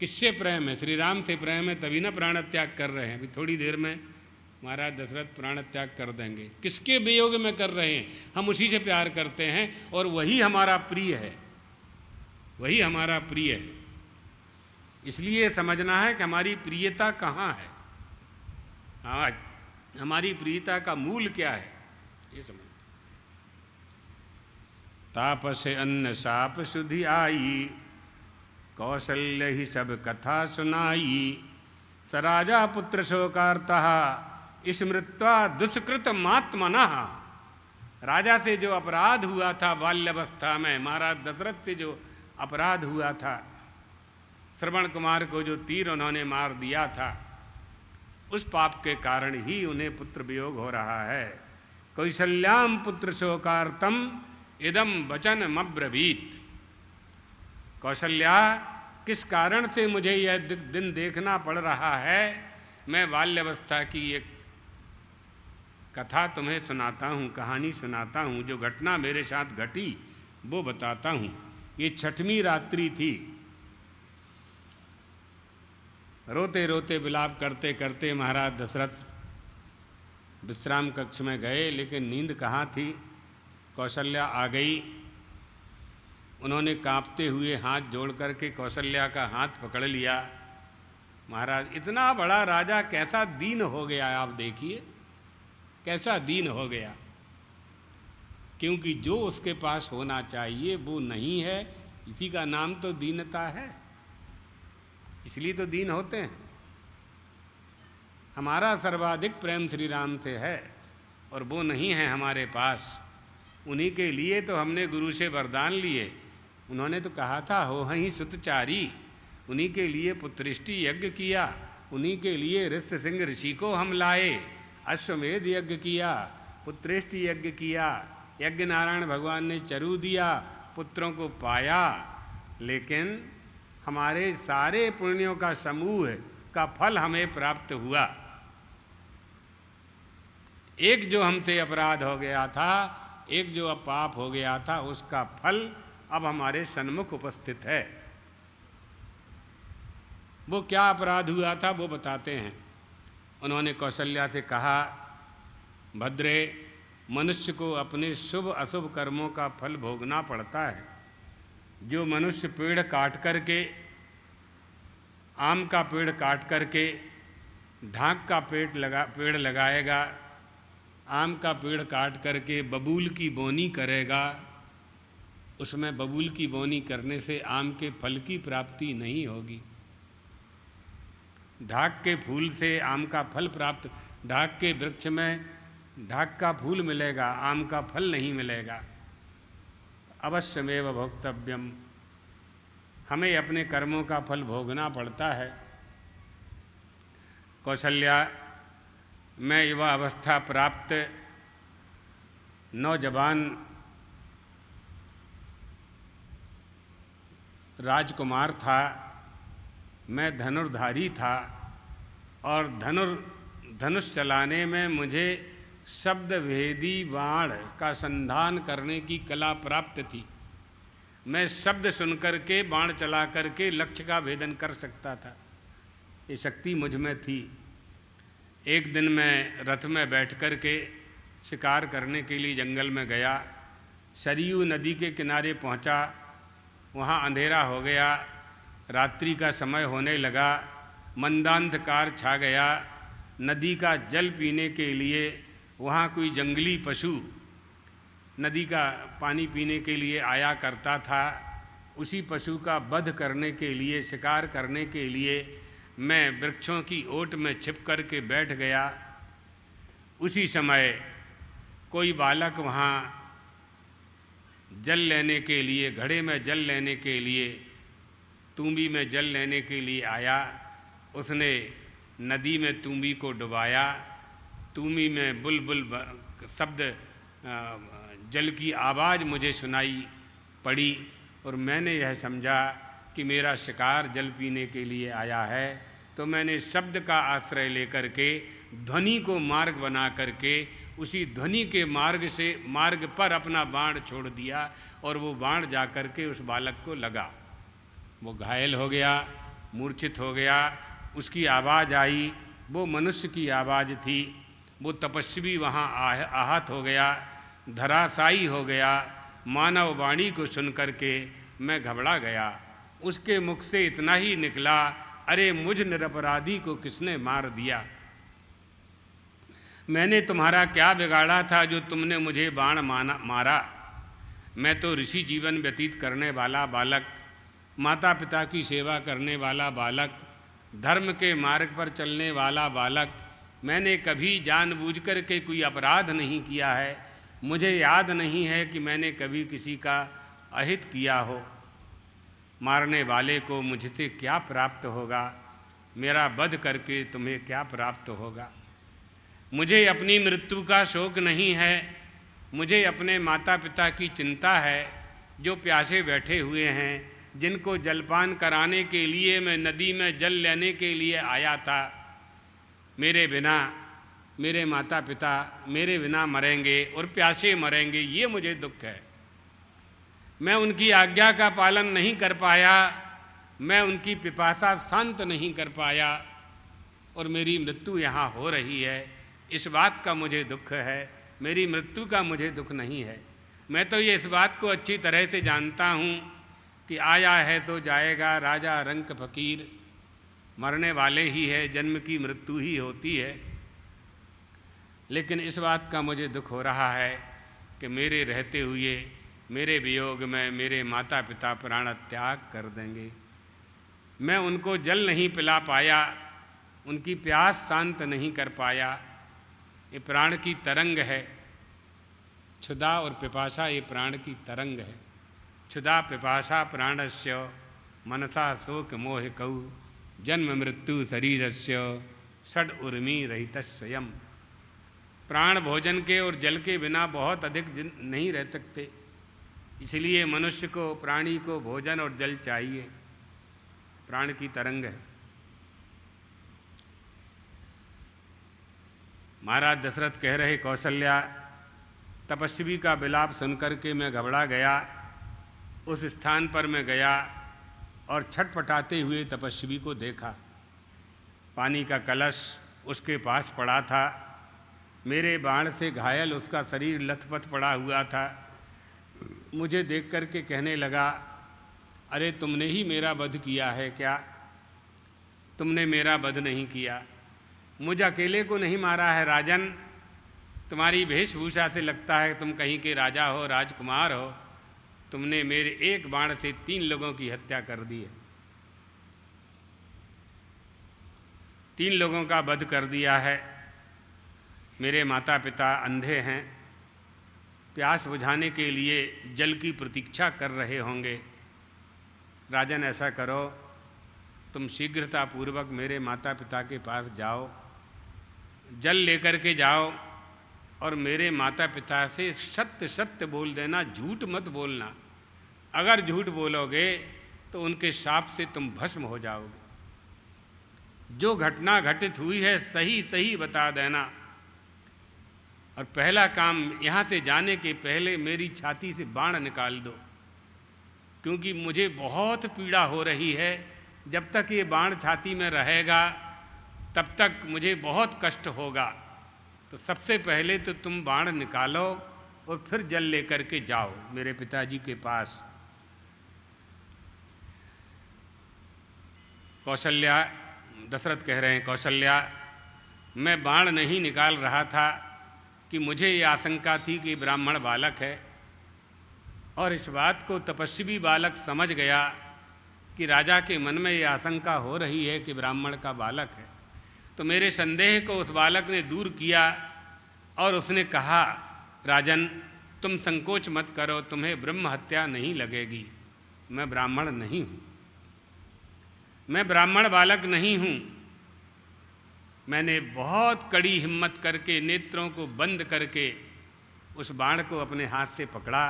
किससे प्रेम है? श्री राम से प्रेम है, तभी ना प्राणत्याग कर रहे हैं। अभी थोड़ी देर में महाराज दशरथ प्राणत्याग कर देंगे। किसके वियोग में कर रहे हैं? हम उसी से प्यार करते हैं, और वही हमारा प्रिय है, वही हमारा प्रिय है। इसलिए समझना है कि हमारी प्रियता कहाँ है, हाँ, हमारी प्रियता का मूल क्या है, ये समझ। तापस अन्न साप सुधि आई, कौशल्य ही सब कथा सुनाई। स राजा पुत्र शोकार्तः, स्मृत्वा दुष्कृत मात्मनः। राजा से जो अपराध हुआ था बाल्यावस्था में, महाराज दशरथ से जो अपराध हुआ था, श्रवण कुमार को जो तीर उन्होंने मार दिया था, उस पाप के कारण ही उन्हें पुत्र वियोग हो रहा है। कौशल्याम पुत्र शोकार्तम इदम वचन अब्रवीत। कौशल्या, किस कारण से मुझे यह दिन देखना पड़ रहा है? मैं बाल्यावस्था की एक कथा तुम्हें सुनाता हूँ, कहानी सुनाता हूँ। जो घटना मेरे साथ घटी वो बताता हूँ। ये 6वीं रात्रि थी। रोते रोते विलाप करते करते महाराज दशरथ विश्राम कक्ष में गए, लेकिन नींद कहाँ थी। कौशल्या आ गई। उन्होंने कांपते हुए हाथ जोड़ करके कौशल्या का हाथ पकड़ लिया। महाराज, इतना बड़ा राजा कैसा दीन हो गया, आप देखिए कैसा दीन हो गया, क्योंकि जो उसके पास होना चाहिए वो नहीं है। इसी का नाम तो दीनता है, इसलिए तो दीन होते हैं। हमारा सर्वाधिक प्रेम श्री राम से है और वो नहीं है हमारे पास। उन्हीं के लिए तो हमने गुरु से वरदान लिए। उन्होंने तो कहा था हो ही सुतचारी, उन्हीं के लिए पुत्रिष्टि यज्ञ किया, उन्हीं के लिए ऋष्य सिंह ऋषि को हम लाए, अश्वमेध यज्ञ किया, पुत्रिष्टि यज्ञ किया, यज्ञ नारायण भगवान ने चरु दिया, पुत्रों को पाया। लेकिन हमारे सारे पुण्यों का समूह का फल हमें प्राप्त हुआ। एक जो हमसे अपराध हो गया था, एक जो पाप हो गया था, उसका फल अब हमारे सन्मुख उपस्थित है। वो क्या अपराध हुआ था वो बताते हैं। उन्होंने कौशल्या से कहा, भद्रे, मनुष्य को अपने शुभ अशुभ कर्मों का फल भोगना पड़ता है। जो मनुष्य पेड़ काट करके, आम का पेड़ काट करके ढाक का पेड़ लगाएगा, आम का पेड़ काट करके बबूल की बोनी करेगा, उसमें बबूल की बोनी करने से आम के फल की प्राप्ति नहीं होगी। ढाक के फूल से आम का फल प्राप्त, ढाक के वृक्ष में ढाक का फूल मिलेगा, आम का फल नहीं मिलेगा। अवश्यमेव भोक्तव्यम, हमें अपने कर्मों का फल भोगना पड़ता है। कौशल्या, मैं युवा अवस्था प्राप्त नौजवान राजकुमार था, मैं धनुर्धारी था और धनुष चलाने में मुझे शब्द भेदी बाण का संधान करने की कला प्राप्त थी। मैं शब्द सुनकर के बाण चला करके लक्ष्य का भेदन कर सकता था, ये शक्ति मुझ में थी। एक दिन मैं रथ में बैठ कर के शिकार करने के लिए जंगल में गया। सरयू नदी के किनारे पहुंचा, वहाँ अंधेरा हो गया, रात्रि का समय होने लगा, मंदांधकार छा गया। नदी का जल पीने के लिए वहाँ कोई जंगली पशु नदी का पानी पीने के लिए आया करता था। उसी पशु का वध करने के लिए, शिकार करने के लिए मैं वृक्षों की ओट में छिप कर के बैठ गया। उसी समय कोई बालक वहाँ जल लेने के लिए, घड़े में जल लेने के लिए, तूंबी में जल लेने के लिए आया। उसने नदी में तूंबी को डुबाया। तूंबी में बुलबुल शब्द, जल की आवाज़ मुझे सुनाई पड़ी और मैंने यह समझा कि मेरा शिकार जल पीने के लिए आया है। तो मैंने शब्द का आश्रय लेकर के ध्वनि को मार्ग बना करके उसी ध्वनि के मार्ग पर अपना बाण छोड़ दिया और वो बाण जा कर के उस बालक को लगा। वो घायल हो गया, मूर्छित हो गया। उसकी आवाज़ आई, वो मनुष्य की आवाज़ थी। वो तपस्वी वहाँ आहत हो गया, धराशायी हो गया। मानव वाणी को सुन कर के मैं घबरा गया। उसके मुख से इतना ही निकला, अरे मुझ निरपराधी को किसने मार दिया? मैंने तुम्हारा क्या बिगाड़ा था जो तुमने मुझे बाण मारा? मैं तो ऋषि जीवन व्यतीत करने वाला बालक, माता पिता की सेवा करने वाला बालक, धर्म के मार्ग पर चलने वाला बालक। मैंने कभी जानबूझ कर के कोई अपराध नहीं किया है। मुझे याद नहीं है कि मैंने कभी किसी का अहित किया हो। मारने वाले को मुझसे क्या प्राप्त होगा? मेरा वध करके तुम्हें क्या प्राप्त होगा? मुझे अपनी मृत्यु का शोक नहीं है, मुझे अपने माता पिता की चिंता है जो प्यासे बैठे हुए हैं, जिनको जलपान कराने के लिए मैं नदी में जल लेने के लिए आया था। मेरे बिना मेरे माता पिता मेरे बिना मरेंगे और प्यासे मरेंगे, ये मुझे दुख है। मैं उनकी आज्ञा का पालन नहीं कर पाया, मैं उनकी पिपासा शांत नहीं कर पाया और मेरी मृत्यु यहाँ हो रही है। इस बात का मुझे दुख है, मेरी मृत्यु का मुझे दुख नहीं है। मैं तो ये इस बात को अच्छी तरह से जानता हूँ कि आया है तो जाएगा, राजा रंक फकीर, मरने वाले ही है, जन्म की मृत्यु ही होती है। लेकिन इस बात का मुझे दुख हो रहा है कि मेरे रहते हुए, मेरे वियोग में मेरे माता पिता प्राण त्याग कर देंगे। मैं उनको जल नहीं पिला पाया, उनकी प्यास शांत नहीं कर पाया। ये प्राण की तरंग है। क्षुधा और पिपासा ये प्राण की तरंग है। क्षुधा पिपासा प्राणस्य मनसा शोक मोह कौ जन्म मृत्यु शरीरस्य षड उर्मी रहित स्वयं। प्राण भोजन के और जल के बिना बहुत अधिक नहीं रह सकते, इसलिए मनुष्य को, प्राणी को भोजन और जल चाहिए। प्राण की तरंग है। महाराज दशरथ कह रहे, कौशल्या, तपस्वी का विलाप सुनकर के मैं घबरा गया। उस स्थान पर मैं गया और छटपटाते हुए तपस्वी को देखा। पानी का कलश उसके पास पड़ा था। मेरे बाण से घायल उसका शरीर लथपथ पड़ा हुआ था। मुझे देख कर के कहने लगा, अरे तुमने ही मेरा वध किया है क्या? तुमने मेरा वध नहीं किया, मुझ अकेले को नहीं मारा है राजन। तुम्हारी वेशभूषा से लगता है तुम कहीं के राजा हो, राजकुमार हो। तुमने मेरे एक बाण से 3 लोगों की हत्या कर दी है। 3 लोगों का वध कर दिया है। मेरे माता पिता अंधे हैं, प्यास बुझाने के लिए जल की प्रतीक्षा कर रहे होंगे। राजन, ऐसा करो, तुम शीघ्रतापूर्वक मेरे माता पिता के पास जाओ, जल लेकर के जाओ और मेरे माता पिता से सत्य सत्य बोल देना, झूठ मत बोलना। अगर झूठ बोलोगे तो उनके शाप से तुम भस्म हो जाओगे। जो घटना घटित हुई है सही सही बता देना। और पहला काम, यहाँ से जाने के पहले मेरी छाती से बाण निकाल दो, क्योंकि मुझे बहुत पीड़ा हो रही है। जब तक ये बाण छाती में रहेगा तब तक मुझे बहुत कष्ट होगा। तो सबसे पहले तो तुम बाण निकालो और फिर जल लेकर के जाओ मेरे पिताजी के पास। कौशल्या, दशरथ कह रहे हैं, कौशल्या, मैं बाण नहीं निकाल रहा था कि मुझे ये आशंका थी कि ब्राह्मण बालक है, और इस बात को तपस्वी बालक समझ गया कि राजा के मन में ये आशंका हो रही है कि ब्राह्मण का बालक है। तो मेरे संदेह को उस बालक ने दूर किया और उसने कहा, राजन, तुम संकोच मत करो, तुम्हें ब्रह्म हत्या नहीं लगेगी। मैं ब्राह्मण नहीं हूँ, मैं ब्राह्मण बालक नहीं हूँ। मैंने बहुत कड़ी हिम्मत करके नेत्रों को बंद करके उस बाण को अपने हाथ से पकड़ा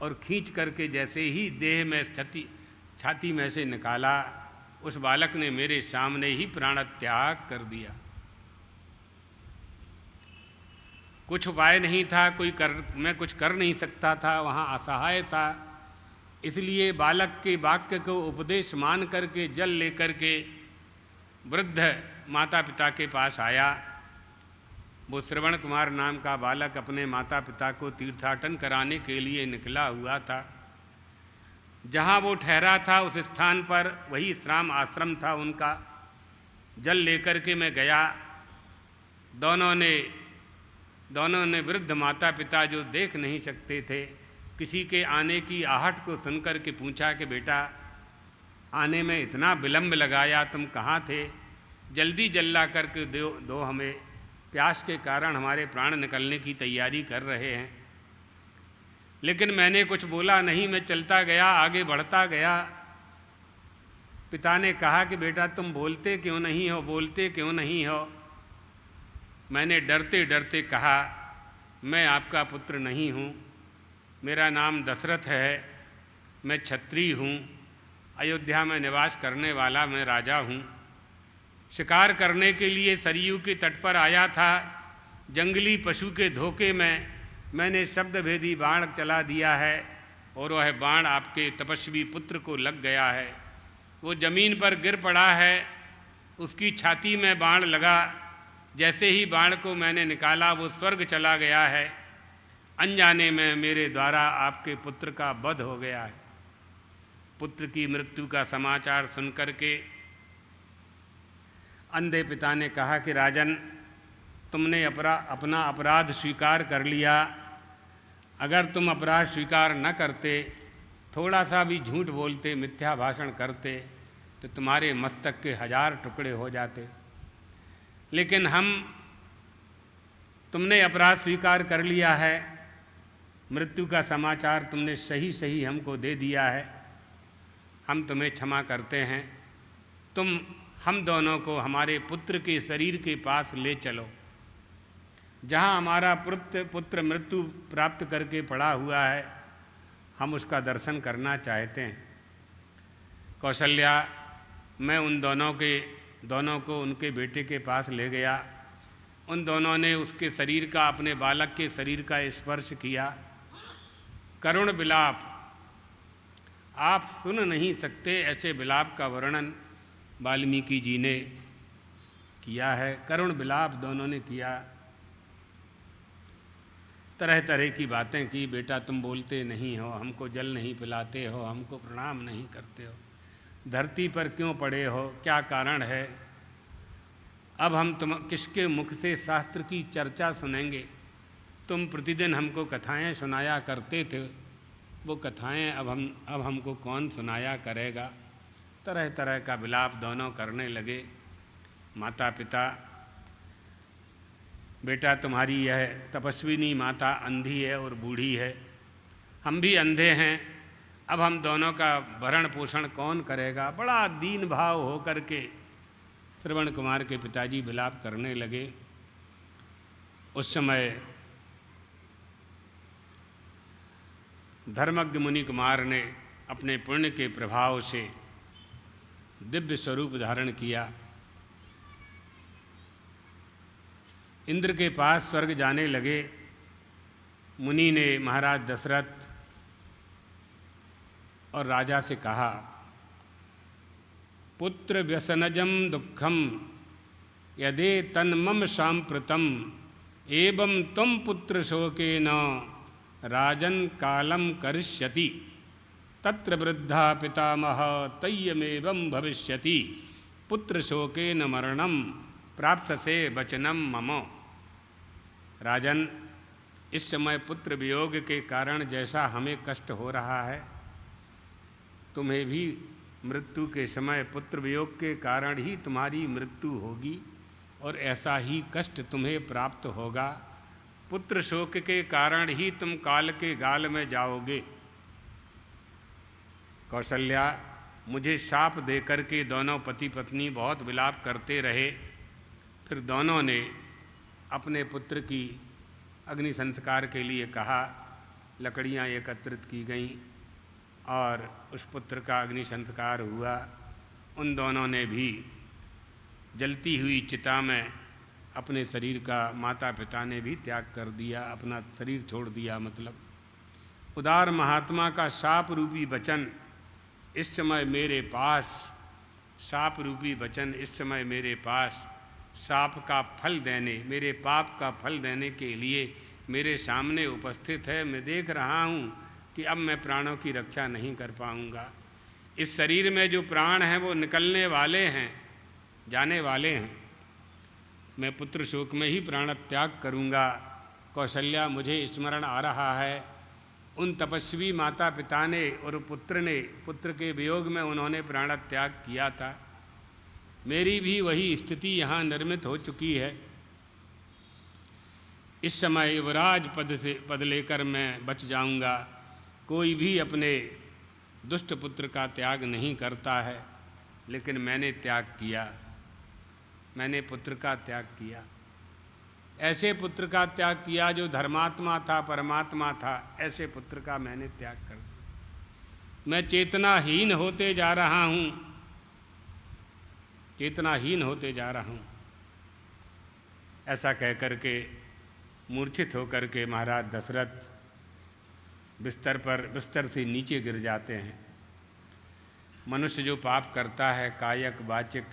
और खींच करके जैसे ही देह में छाती में से निकाला, उस बालक ने मेरे सामने ही प्राण त्याग कर दिया। कुछ उपाय नहीं था, मैं कुछ कर नहीं सकता था, वहाँ असहाय था। इसलिए बालक के वाक्य को उपदेश मान करके जल लेकर के वृद्ध माता पिता के पास आया। वो श्रवण कुमार नाम का बालक अपने माता पिता को तीर्थाटन कराने के लिए निकला हुआ था। जहाँ वो ठहरा था उस स्थान पर वही श्राम आश्रम था उनका। जल लेकर के मैं गया। दोनों ने वृद्ध माता पिता जो देख नहीं सकते थे, किसी के आने की आहट को सुनकर के पूछा कि बेटा, आने में इतना विलंब लगाया, तुम कहाँ थे? जल्दी जल्ला करके दो हमें, प्यास के कारण हमारे प्राण निकलने की तैयारी कर रहे हैं। लेकिन मैंने कुछ बोला नहीं, मैं चलता गया, आगे बढ़ता गया। पिता ने कहा कि बेटा तुम बोलते क्यों नहीं हो? मैंने डरते डरते कहा, मैं आपका पुत्र नहीं हूँ, मेरा नाम दशरथ है, मैं क्षत्रिय हूँ, अयोध्या में निवास करने वाला मैं राजा हूँ। शिकार करने के लिए सरयू के तट पर आया था। जंगली पशु के धोखे में मैंने शब्दभेदी बाण चला दिया है और वह बाण आपके तपस्वी पुत्र को लग गया है। वो जमीन पर गिर पड़ा है, उसकी छाती में बाण लगा। जैसे ही बाण को मैंने निकाला वो स्वर्ग चला गया है। अनजाने में मेरे द्वारा आपके पुत्र का वध हो गया है। पुत्र की मृत्यु का समाचार सुनकर के अंधे पिता ने कहा कि राजन, तुमने अपना अपराध स्वीकार कर लिया। अगर तुम अपराध स्वीकार न करते, थोड़ा सा भी झूठ बोलते, मिथ्या भाषण करते, तो तुम्हारे मस्तक के 1000 टुकड़े हो जाते। लेकिन तुमने अपराध स्वीकार कर लिया है, मृत्यु का समाचार तुमने सही सही हमको दे दिया है, हम तुम्हें क्षमा करते हैं। तुम हम दोनों को हमारे पुत्र के शरीर के पास ले चलो, जहाँ हमारा पुत्र मृत्यु प्राप्त करके पड़ा हुआ है, हम उसका दर्शन करना चाहते हैं। कौशल्या, मैं उन दोनों को उनके बेटे के पास ले गया। उन दोनों ने उसके शरीर का, अपने बालक के शरीर का स्पर्श किया। करुण विलाप, आप सुन नहीं सकते ऐसे विलाप का वर्णन वाल्मीकि जी ने किया है। करुण विलाप दोनों ने किया, तरह तरह की बातें की। बेटा तुम बोलते नहीं हो, हमको जल नहीं पिलाते हो, हमको प्रणाम नहीं करते हो, धरती पर क्यों पड़े हो, क्या कारण है? अब हम किसके मुख से शास्त्र की चर्चा सुनेंगे? तुम प्रतिदिन हमको कथाएं सुनाया करते थे, वो कथाएं अब हमको कौन सुनाया करेगा? तरह तरह का विलाप दोनों करने लगे। माता पिता, बेटा तुम्हारी यह तपस्विनी माता अंधी है और बूढ़ी है, हम भी अंधे हैं, अब हम दोनों का भरण पोषण कौन करेगा? बड़ा दीन भाव हो करके श्रवण कुमार के पिताजी विलाप करने लगे। उस समय धर्मज्ञ मुनि कुमार ने अपने पुण्य के प्रभाव से दिव्य स्वरूप धारण किया। इंद्र के पास स्वर्ग जाने लगे। मुनि ने महाराज दशरथ और राजा से कहा, पुत्र व्यसनजम दुखम यदे तन्मम सांप्रतम एवं तुम पुत्र शोकेन राजन कालम करिष्यति तत्र वृद्धा पितामह तय्यमेवं भविष्यति पुत्र शोकेन मरणम प्राप्त से वचनम मम। राजन, इस समय पुत्र वियोग के कारण जैसा हमें कष्ट हो रहा है, तुम्हें भी मृत्यु के समय पुत्र वियोग के कारण ही तुम्हारी मृत्यु होगी और ऐसा ही कष्ट तुम्हें प्राप्त होगा। पुत्र शोक के कारण ही तुम काल के गाल में जाओगे। कौशल्या, मुझे शाप दे करके दोनों पति पत्नी बहुत विलाप करते रहे। फिर दोनों ने अपने पुत्र की अग्नि संस्कार के लिए कहा। लकड़ियाँ एकत्रित की गईं और उस पुत्र का अग्नि संस्कार हुआ। उन दोनों ने भी जलती हुई चिता में अपने शरीर का, माता पिता ने भी त्याग कर दिया, अपना शरीर छोड़ दिया। मतलब उदार महात्मा का शाप रूपी वचन इस समय मेरे पास, शाप रूपी वचन इस समय मेरे पास शाप का फल देने, मेरे पाप का फल देने के लिए मेरे सामने उपस्थित है। मैं देख रहा हूँ कि अब मैं प्राणों की रक्षा नहीं कर पाऊँगा। इस शरीर में जो प्राण हैं वो निकलने वाले हैं, जाने वाले हैं। मैं पुत्र शोक में ही प्राण त्याग करूँगा। कौशल्या, मुझे स्मरण आ रहा है उन तपस्वी माता पिता ने और पुत्र के वियोग में उन्होंने प्राण त्याग किया था। मेरी भी वही स्थिति यहाँ निर्मित हो चुकी है। इस समय युवराज पद लेकर मैं बच जाऊँगा। कोई भी अपने दुष्ट पुत्र का त्याग नहीं करता है, लेकिन मैंने त्याग किया, मैंने पुत्र का त्याग किया। ऐसे पुत्र का त्याग किया जो धर्मात्मा था, परमात्मा था, ऐसे पुत्र का मैंने त्याग कर दिया। मैं चेतनाहीन होते जा रहा हूँ, चेतनाहीन होते जा रहा हूँ। ऐसा कह कर के मूर्छित होकर के महाराज दशरथ बिस्तर से नीचे गिर जाते हैं। मनुष्य जो पाप करता है, कायक, वाचिक,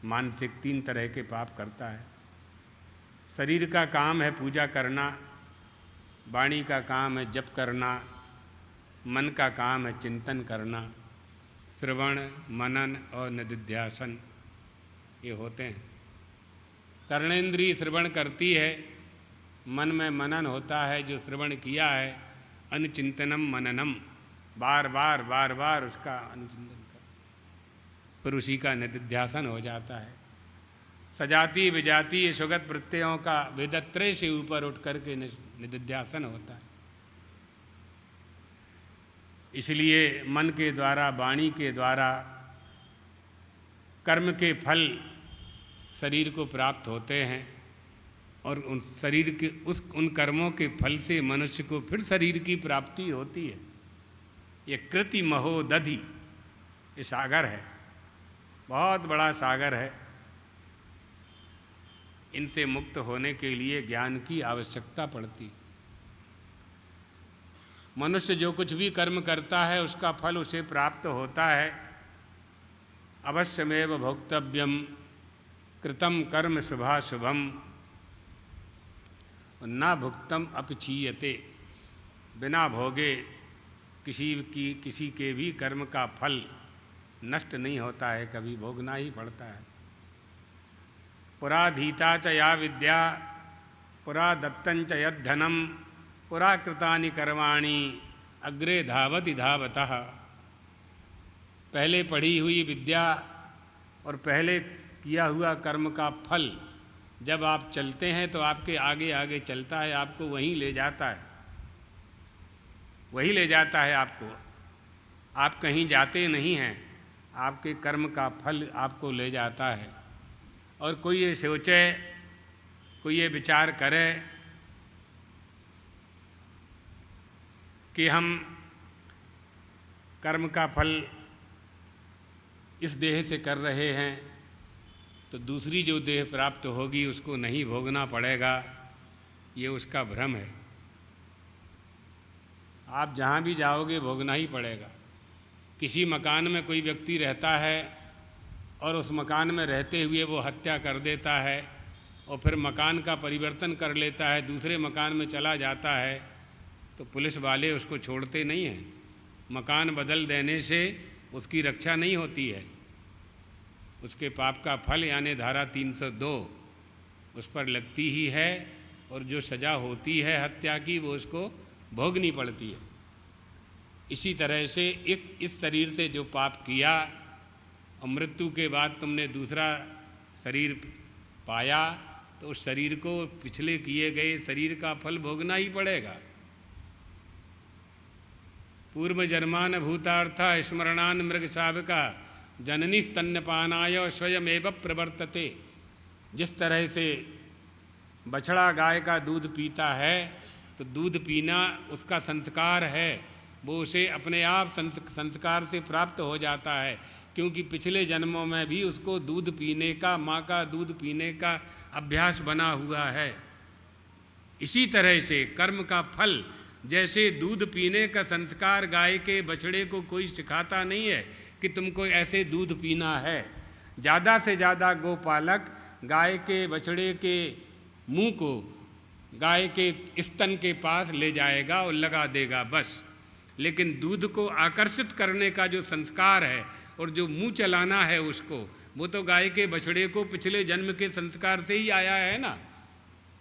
मानसिक, 3 तरह के पाप करता है। शरीर का काम है पूजा करना, वाणी का काम है जप करना, मन का काम है चिंतन करना, श्रवण, मनन और निधिध्यासन ये होते हैं। कर्णेंद्रिय श्रवण करती है, मन में मनन होता है, जो श्रवण किया है अनुचिंतनम मननम, बार बार उसका अनुचिंतन कर। फिर उसी का निधिध्यासन हो जाता है। सजातीय विजातीय सुगत प्रत्ययों का वेदत्रय से ऊपर उठ करके निधिध्यासन होता है। इसलिए मन के द्वारा, वाणी के द्वारा कर्म के फल शरीर को प्राप्त होते हैं, और उन शरीर के उन कर्मों के फल से मनुष्य को फिर शरीर की प्राप्ति होती है। ये कृति महो दधि, ये सागर है, बहुत बड़ा सागर है। इनसे मुक्त होने के लिए ज्ञान की आवश्यकता पड़ती। मनुष्य जो कुछ भी कर्म करता है उसका फल उसे प्राप्त होता है। अवश्यमेव भोक्तव्यम कृतम कर्म शुभाशुभम न भुक्तम अपचीयते। बिना भोगे किसी के भी कर्म का फल नष्ट नहीं होता है, कभी भोगना ही पड़ता है। पुराधीता च या विद्या पुरा दत्तं च यद्धनम पुरा कृतानि कर्माणि अग्रे धावति धावतः। पहले पढ़ी हुई विद्या और पहले किया हुआ कर्म का फल जब आप चलते हैं तो आपके आगे आगे चलता है, आपको वहीं ले जाता है, वही ले जाता है आपको। आप कहीं जाते नहीं हैं, आपके कर्म का फल आपको ले जाता है। और कोई ये सोचे, कोई ये विचार करे कि हम कर्म का फल इस देह से कर रहे हैं तो दूसरी जो देह प्राप्त होगी उसको नहीं भोगना पड़ेगा, ये उसका भ्रम है। आप जहाँ भी जाओगे भोगना ही पड़ेगा। किसी मकान में कोई व्यक्ति रहता है और उस मकान में रहते हुए वो हत्या कर देता है और फिर मकान का परिवर्तन कर लेता है, दूसरे मकान में चला जाता है, तो पुलिस वाले उसको छोड़ते नहीं हैं। मकान बदल देने से उसकी रक्षा नहीं होती है। उसके पाप का फल यानी धारा 302 उस पर लगती ही है, और जो सज़ा होती है हत्या की वो उसको भोगनी पड़ती है। इसी तरह से इस शरीर से जो पाप किया और मृत्यु के बाद तुमने दूसरा शरीर पाया तो उस शरीर को पिछले किए गए शरीर का फल भोगना ही पड़ेगा। पूर्व जन्मान भूतार्था स्मरणान मृग शावका जननी स्तन्यपानाय स्वयमेव प्रवर्तते। जिस तरह से बछड़ा गाय का दूध पीता है तो दूध पीना उसका संस्कार है, वो उसे अपने आप संस्कार से प्राप्त हो जाता है, क्योंकि पिछले जन्मों में भी उसको दूध पीने का, माँ का दूध पीने का अभ्यास बना हुआ है। इसी तरह से कर्म का फल, जैसे दूध पीने का संस्कार गाय के बछड़े को कोई सिखाता नहीं है कि तुमको ऐसे दूध पीना है। ज़्यादा से ज़्यादा गोपालक गाय के बछड़े के मुंह को गाय के स्तन के पास ले जाएगा और लगा देगा बस। लेकिन दूध को आकर्षित करने का जो संस्कार है और जो मुंह चलाना है उसको, वो तो गाय के बछड़े को पिछले जन्म के संस्कार से ही आया है ना।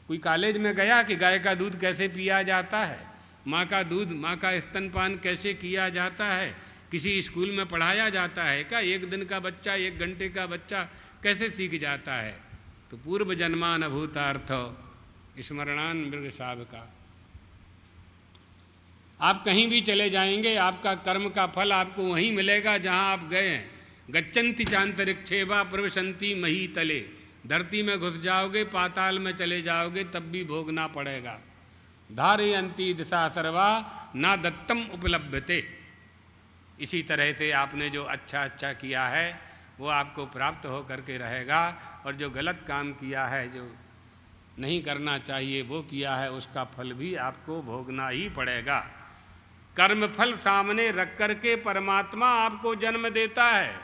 कोई कॉलेज में गया कि गाय का दूध कैसे पिया जाता है, माँ का दूध, माँ का स्तनपान कैसे किया जाता है, किसी स्कूल में पढ़ाया जाता है क्या? एक दिन का बच्चा, 1 घंटे का बच्चा कैसे सीख जाता है? तो पूर्व जन्मान भूतार्थ स्मरणान मृग शावका। आप कहीं भी चले जाएंगे, आपका कर्म का फल आपको वहीं मिलेगा जहां आप गए हैं। गच्छन्ति चांतरिक्षे वा प्रविशन्ति मही तले। धरती में घुस जाओगे, पाताल में चले जाओगे, तब भी भोगना पड़ेगा। धारयन्ति दिशा सर्वा ना दत्तम उपलभ्यते। इसी तरह से आपने जो अच्छा किया है वो आपको प्राप्त हो करके रहेगा, और जो गलत काम किया है, जो नहीं करना चाहिए वो किया है, उसका फल भी आपको भोगना ही पड़ेगा। कर्म फल सामने रख करके परमात्मा आपको जन्म देता है।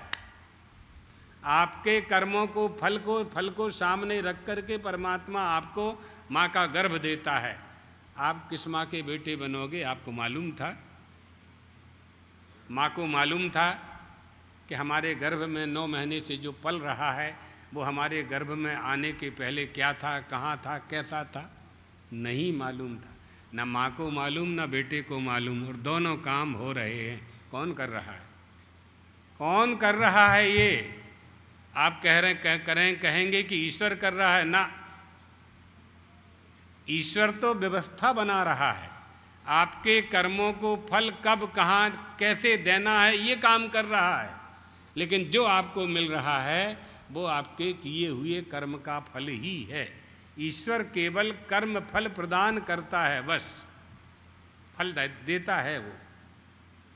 आपके कर्मों को फल को सामने रख करके परमात्मा आपको माँ का गर्भ देता है। आप किस माँ के बेटे बनोगे आपको मालूम था? माँ को मालूम था कि हमारे गर्भ में 9 महीने से जो पल रहा है वो हमारे गर्भ में आने के पहले क्या था, कहाँ था, कैसा था? नहीं मालूम था। न माँ को मालूम, न बेटे को मालूम, और दोनों काम हो रहे हैं। कौन कर रहा है? कौन कर रहा है ये? आप कहेंगे कि ईश्वर कर रहा है ना। ईश्वर तो व्यवस्था बना रहा है, आपके कर्मों को फल कब कहाँ कैसे देना है ये काम कर रहा है। लेकिन जो आपको मिल रहा है वो आपके किए हुए कर्म का फल ही है। ईश्वर केवल कर्म फल प्रदान करता है, बस फल देता है।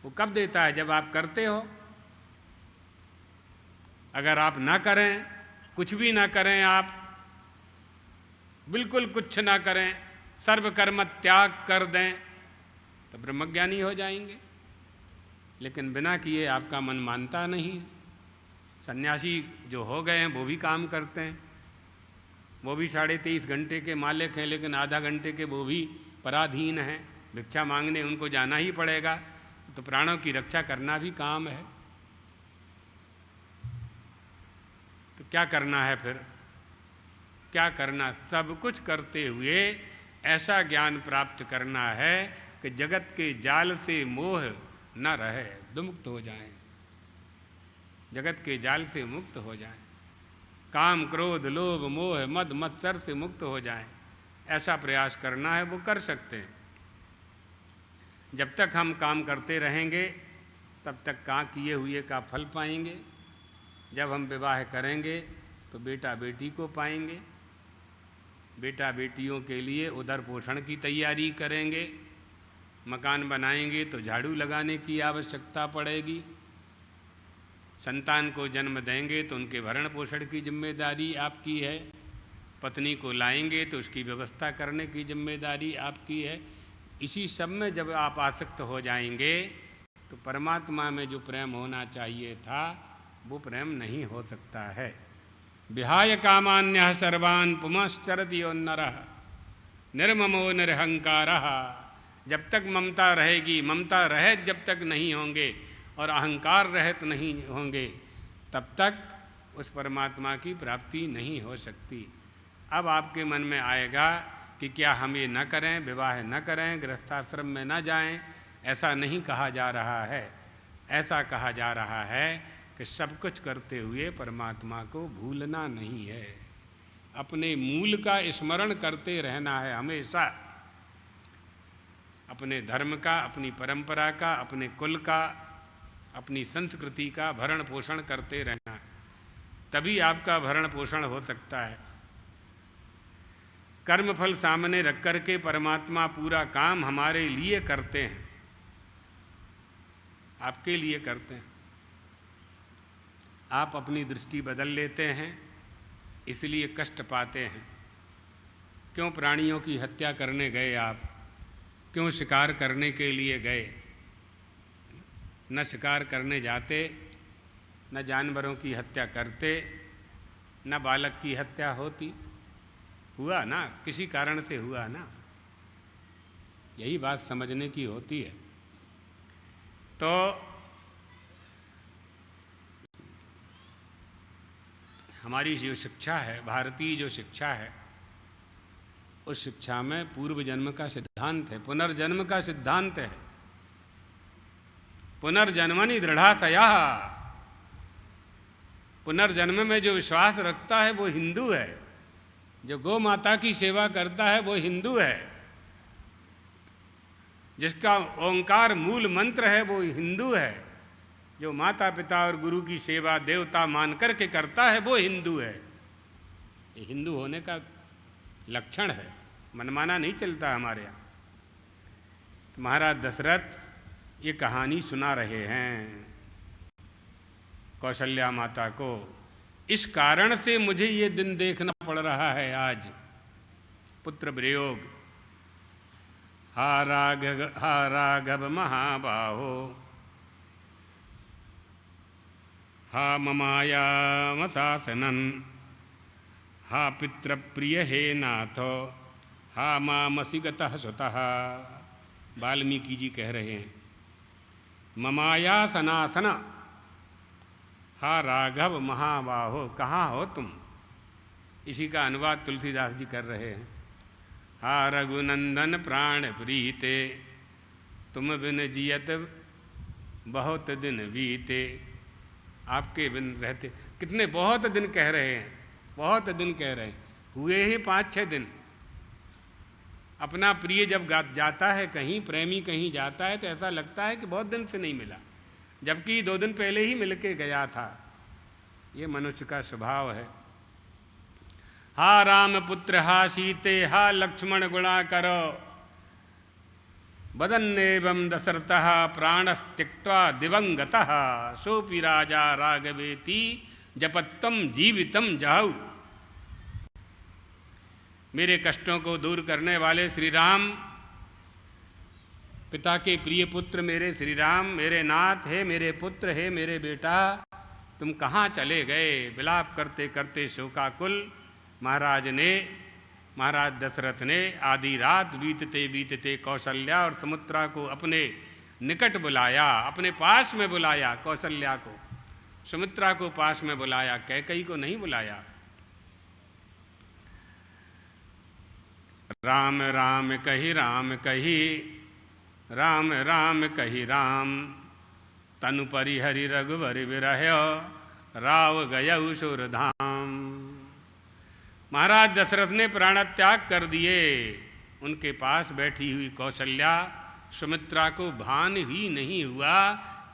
वो कब देता है? जब आप करते हो। अगर आप ना करें, कुछ भी ना करें, आप बिल्कुल कुछ ना करें, सर्व कर्म त्याग कर दें, तो ब्रह्मज्ञानी हो जाएंगे। लेकिन बिना किए आपका मन मानता नहीं है। सन्यासी जो हो गए हैं वो भी काम करते हैं, वो भी 23.5 घंटे के मालिक हैं, लेकिन आधा घंटे के वो भी पराधीन हैं। भिक्षा मांगने उनको जाना ही पड़ेगा, तो प्राणों की रक्षा करना भी काम है। तो क्या करना है फिर? क्या करना? सब कुछ करते हुए ऐसा ज्ञान प्राप्त करना है कि जगत के जाल से मोह न रहे, विमुक्त हो जाएं, जगत के जाल से मुक्त हो जाएं, काम क्रोध लोभ मोह मद मत्सर से मुक्त हो जाएं। ऐसा प्रयास करना है, वो कर सकते हैं। जब तक हम काम करते रहेंगे तब तक काम किए हुए का फल पाएंगे। जब हम विवाह करेंगे तो बेटा बेटी को पाएंगे, बेटा बेटियों के लिए उदर पोषण की तैयारी करेंगे, मकान बनाएंगे तो झाड़ू लगाने की आवश्यकता पड़ेगी, संतान को जन्म देंगे तो उनके भरण पोषण की जिम्मेदारी आपकी है, पत्नी को लाएंगे तो उसकी व्यवस्था करने की जिम्मेदारी आपकी है। इसी सब में जब आप आसक्त हो जाएंगे तो परमात्मा में जो प्रेम होना चाहिए था वो प्रेम नहीं हो सकता है। विहाय कामान्यः सर्वान् पुमश्चरति यो नरः निर्ममो निरहंकारः। जब तक ममता रहेगी, ममता रहित जब तक नहीं होंगे और अहंकार रहित नहीं होंगे, तब तक उस परमात्मा की प्राप्ति नहीं हो सकती। अब आपके मन में आएगा कि क्या हम ये न करें, विवाह न करें, गृहस्थाश्रम में न जाएं। ऐसा नहीं कहा जा रहा है। ऐसा कहा जा रहा है कि सब कुछ करते हुए परमात्मा को भूलना नहीं है, अपने मूल का स्मरण करते रहना है हमेशा। अपने धर्म का, अपनी परंपरा का, अपने कुल का, अपनी संस्कृति का भरण पोषण करते रहना है, तभी आपका भरण पोषण हो सकता है। कर्मफल सामने रख करके परमात्मा पूरा काम हमारे लिए करते हैं, आपके लिए करते हैं। आप अपनी दृष्टि बदल लेते हैं, इसलिए कष्ट पाते हैं। क्यों प्राणियों की हत्या करने गए आप? क्यों शिकार करने के लिए गए? न शिकार करने जाते, न जानवरों की हत्या करते, न बालक की हत्या होती। हुआ ना, किसी कारण से हुआ ना। यही बात समझने की होती है। तो हमारी जो शिक्षा है, भारतीय जो शिक्षा है, उस शिक्षा में पूर्व जन्म का सिद्धांत है, पुनर्जन्म का सिद्धांत है। पुनर्जन्मनि दृढ़ाशया। पुनर्जन्म में जो विश्वास रखता है वो हिंदू है। जो गौ माता की सेवा करता है वो हिंदू है। जिसका ओंकार मूल मंत्र है वो हिंदू है। जो माता पिता और गुरु की सेवा देवता मान करके करता है वो हिंदू है। ये हिंदू होने का लक्षण है। मनमाना नहीं चलता हमारे यहाँ। तो महाराज दशरथ ये कहानी सुना रहे हैं कौशल्या माता को। इस कारण से मुझे ये दिन देखना पड़ रहा है आज। पुत्र वियोग। हा राघव महाबाहो हा ममायामशासनन् हा पितृप्रिय हे नाथो हा मामसि गतः सुतः। वाल्मीकि जी कह रहे हैं ममाया सनासन हा राघव महाबाहो। कहाँ हो तुम? इसी का अनुवाद तुलसीदास जी कर रहे हैं। हा रघुनंदन प्राण प्रीते तुम बिन जियत बहुत दिन बीते। आपके बिन रहते कितने बहुत दिन कह रहे हैं, बहुत दिन कह रहे हैं, हुए ही 5-6 दिन। अपना प्रिय जब जाता है कहीं, प्रेमी कहीं जाता है तो ऐसा लगता है कि बहुत दिन से नहीं मिला, जबकि 2 दिन पहले ही मिल के गया था। ये मनुष्य का स्वभाव है। हा राम पुत्र हा सीते हा लक्ष्मण गुणा करो, बदन्नेवं दशरथः प्राणस्त्यक्त्वा दिवंगतः, सोऽपि राजा राघवेति जपत्वं जीवितं जहौ। मेरे कष्टों को दूर करने वाले श्री राम, पिता के प्रिय पुत्र मेरे श्री राम, मेरे नाथ है, मेरे पुत्र है, मेरे बेटा, तुम कहाँ चले गए? विलाप करते करते शोकाकुल महाराज दशरथ ने आधी रात बीतते बीतते कौशल्या और सुमित्रा को अपने निकट बुलाया, अपने पास में बुलाया। कौशल्या को, सुमित्रा को पास में बुलाया, कैकेयी को नहीं बुलाया। राम राम कही राम कही, राम राम कही राम, तनु परिहरि रघुवर विरह्यो, राव गयउ सुरधाम। महाराज दशरथ ने प्राणत्याग कर दिए। उनके पास बैठी हुई कौशल्या सुमित्रा को भान ही नहीं हुआ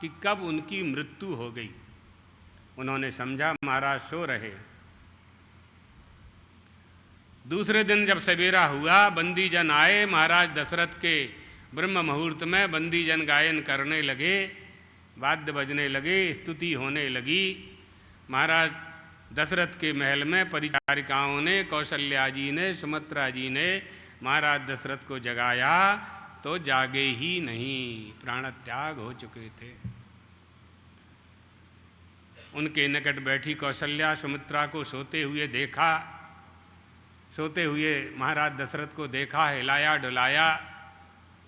कि कब उनकी मृत्यु हो गई। उन्होंने समझा महाराज सो रहे। दूसरे दिन जब सवेरा हुआ, बंदीजन आए। महाराज दशरथ के ब्रह्म मुहूर्त में बंदीजन गायन करने लगे, वाद्य बजने लगे, स्तुति होने लगी। महाराज दशरथ के महल में परिचारिकाओं ने, कौशल्या जी ने, सुमित्रा जी ने महाराज दशरथ को जगाया तो जागे ही नहीं, प्राणत्याग हो चुके थे। उनके निकट बैठी कौशल्या सुमित्रा को सोते हुए देखा, सोते हुए महाराज दशरथ को देखा, हिलाया डुलाया,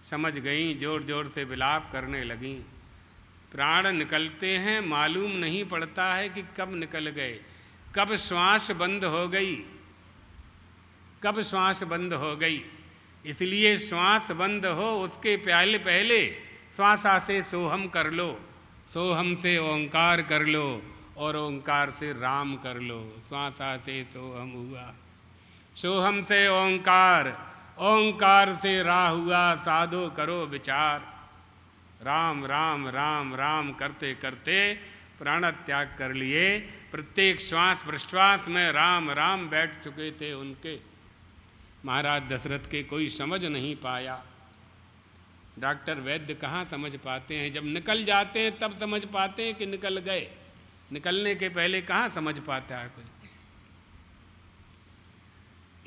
समझ गई, जोर जोर से विलाप करने लगीं। प्राण निकलते हैं, मालूम नहीं पड़ता है कि कब निकल गए, कब श्वास बंद हो गई, कब श्वास बंद हो गई। इसलिए श्वास बंद हो उसके पहले पहले श्वासा से सोहम कर लो, सोहम से ओंकार कर लो और ओंकार से राम कर लो। श्वासा से सोहम हुआ, सोहम से ओंकार, ओंकार से रा हुआ, साधो करो विचार। राम राम राम राम करते करते प्राण त्याग कर लिए। प्रत्येक श्वास प्रश्वास में राम राम बैठ चुके थे उनके। महाराज दशरथ के कोई समझ नहीं पाया। डॉक्टर वैद्य कहाँ समझ पाते हैं, जब निकल जाते हैं तब समझ पाते हैं कि निकल गए, निकलने के पहले कहाँ समझ पाता है कोई।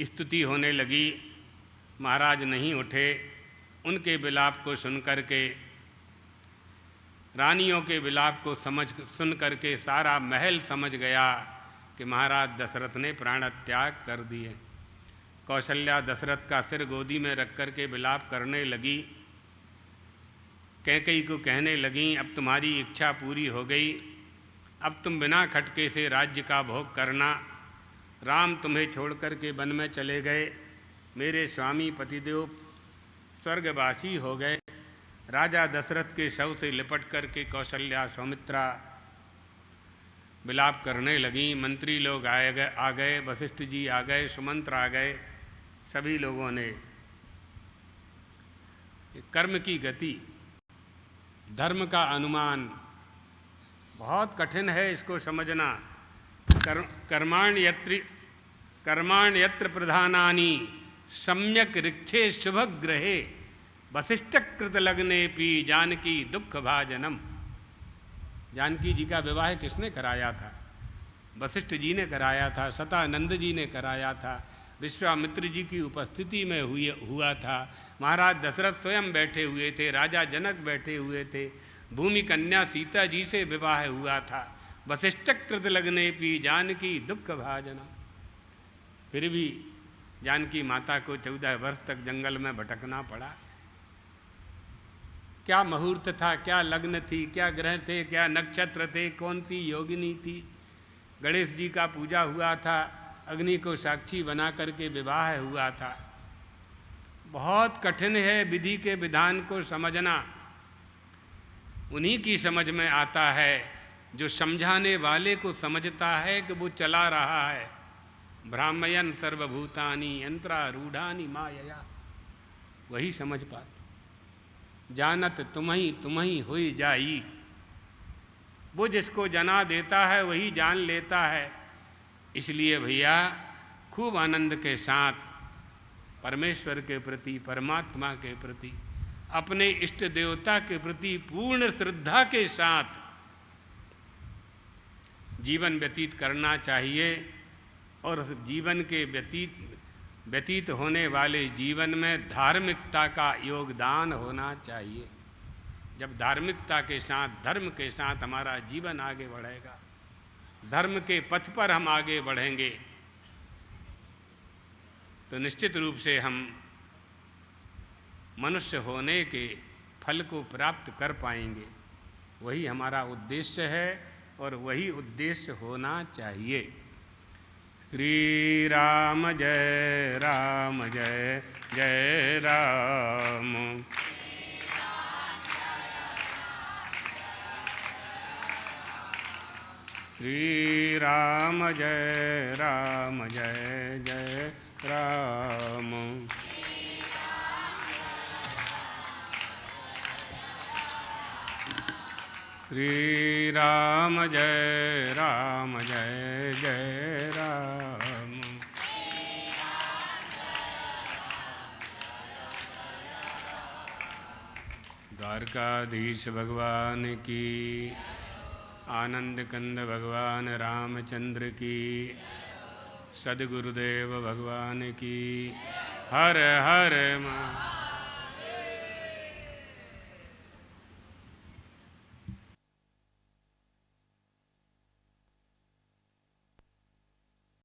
स्तुति होने लगी, महाराज नहीं उठे। उनके विलाप को सुनकर के, रानियों के विलाप को सुन करके सारा महल समझ गया कि महाराज दशरथ ने प्राण त्याग कर दिए। कौशल्या दशरथ का सिर गोदी में रख कर के विलाप करने लगी। कैकेयी को कहने लगी, अब तुम्हारी इच्छा पूरी हो गई, अब तुम बिना खटके से राज्य का भोग करना। राम तुम्हें छोड़ कर के वन में चले गए, मेरे स्वामी पतिदेव स्वर्गवासी हो गए। राजा दशरथ के शव से लिपट कर के कौशल्या सौमित्रा विलाप करने लगी। मंत्री लोग आ गए, वशिष्ठ जी आ गए, सुमंत्र आ गए। सभी लोगों ने, कर्म की गति, धर्म का अनुमान बहुत कठिन है, इसको समझना। कर्माण्यत्र प्रधानानि सम्यक ऋक्षे शुभ ग्रहे, वशिष्ठकृत लग्ने पी जानकी दुख भाजनम। जानकी जी का विवाह किसने कराया था? वशिष्ठ जी ने कराया था, सतानंद जी ने कराया था, विश्वामित्र जी की उपस्थिति में हुआ था। महाराज दशरथ स्वयं बैठे हुए थे, राजा जनक बैठे हुए थे, भूमि कन्या सीता जी से विवाह हुआ था। वशिष्ठकृत लग्ने पी जानकी दुख भाजनम। फिर भी जानकी माता को 14 वर्ष तक जंगल में भटकना पड़ा। क्या मुहूर्त था, क्या लग्न थी, क्या ग्रह थे, क्या नक्षत्र थे, कौन सी योगिनी थी। गणेश जी का पूजा हुआ था, अग्नि को साक्षी बना करके विवाह हुआ था। बहुत कठिन है विधि के विधान को समझना। उन्हीं की समझ में आता है जो समझाने वाले को समझता है कि वो चला रहा है। भ्रामयन सर्वभूतानि यंत्रारूढ़ानि मायया, वही समझ पाता। जानत तुम्ही हुई जाई, वो जिसको जना देता है वही जान लेता है। इसलिए भैया खूब आनंद के साथ परमेश्वर के प्रति, परमात्मा के प्रति, अपने इष्ट देवता के प्रति पूर्ण श्रद्धा के साथ जीवन व्यतीत करना चाहिए। और उस जीवन के व्यतीत होने वाले जीवन में धार्मिकता का योगदान होना चाहिए। जब धार्मिकता के साथ, धर्म के साथ हमारा जीवन आगे बढ़ेगा, धर्म के पथ पर हम आगे बढ़ेंगे, तो निश्चित रूप से हम मनुष्य होने के फल को प्राप्त कर पाएंगे। वही हमारा उद्देश्य है और वही उद्देश्य होना चाहिए। श्री राम जय राम, जय जय राम। श्री राम जय राम, जय जय राम। श्री राम जय राम, जय जय राम। द्वारकाधीश भगवान की, आनंद कंद भगवान रामचंद्र की, सद्गुरुदेव भगवान की। हर हर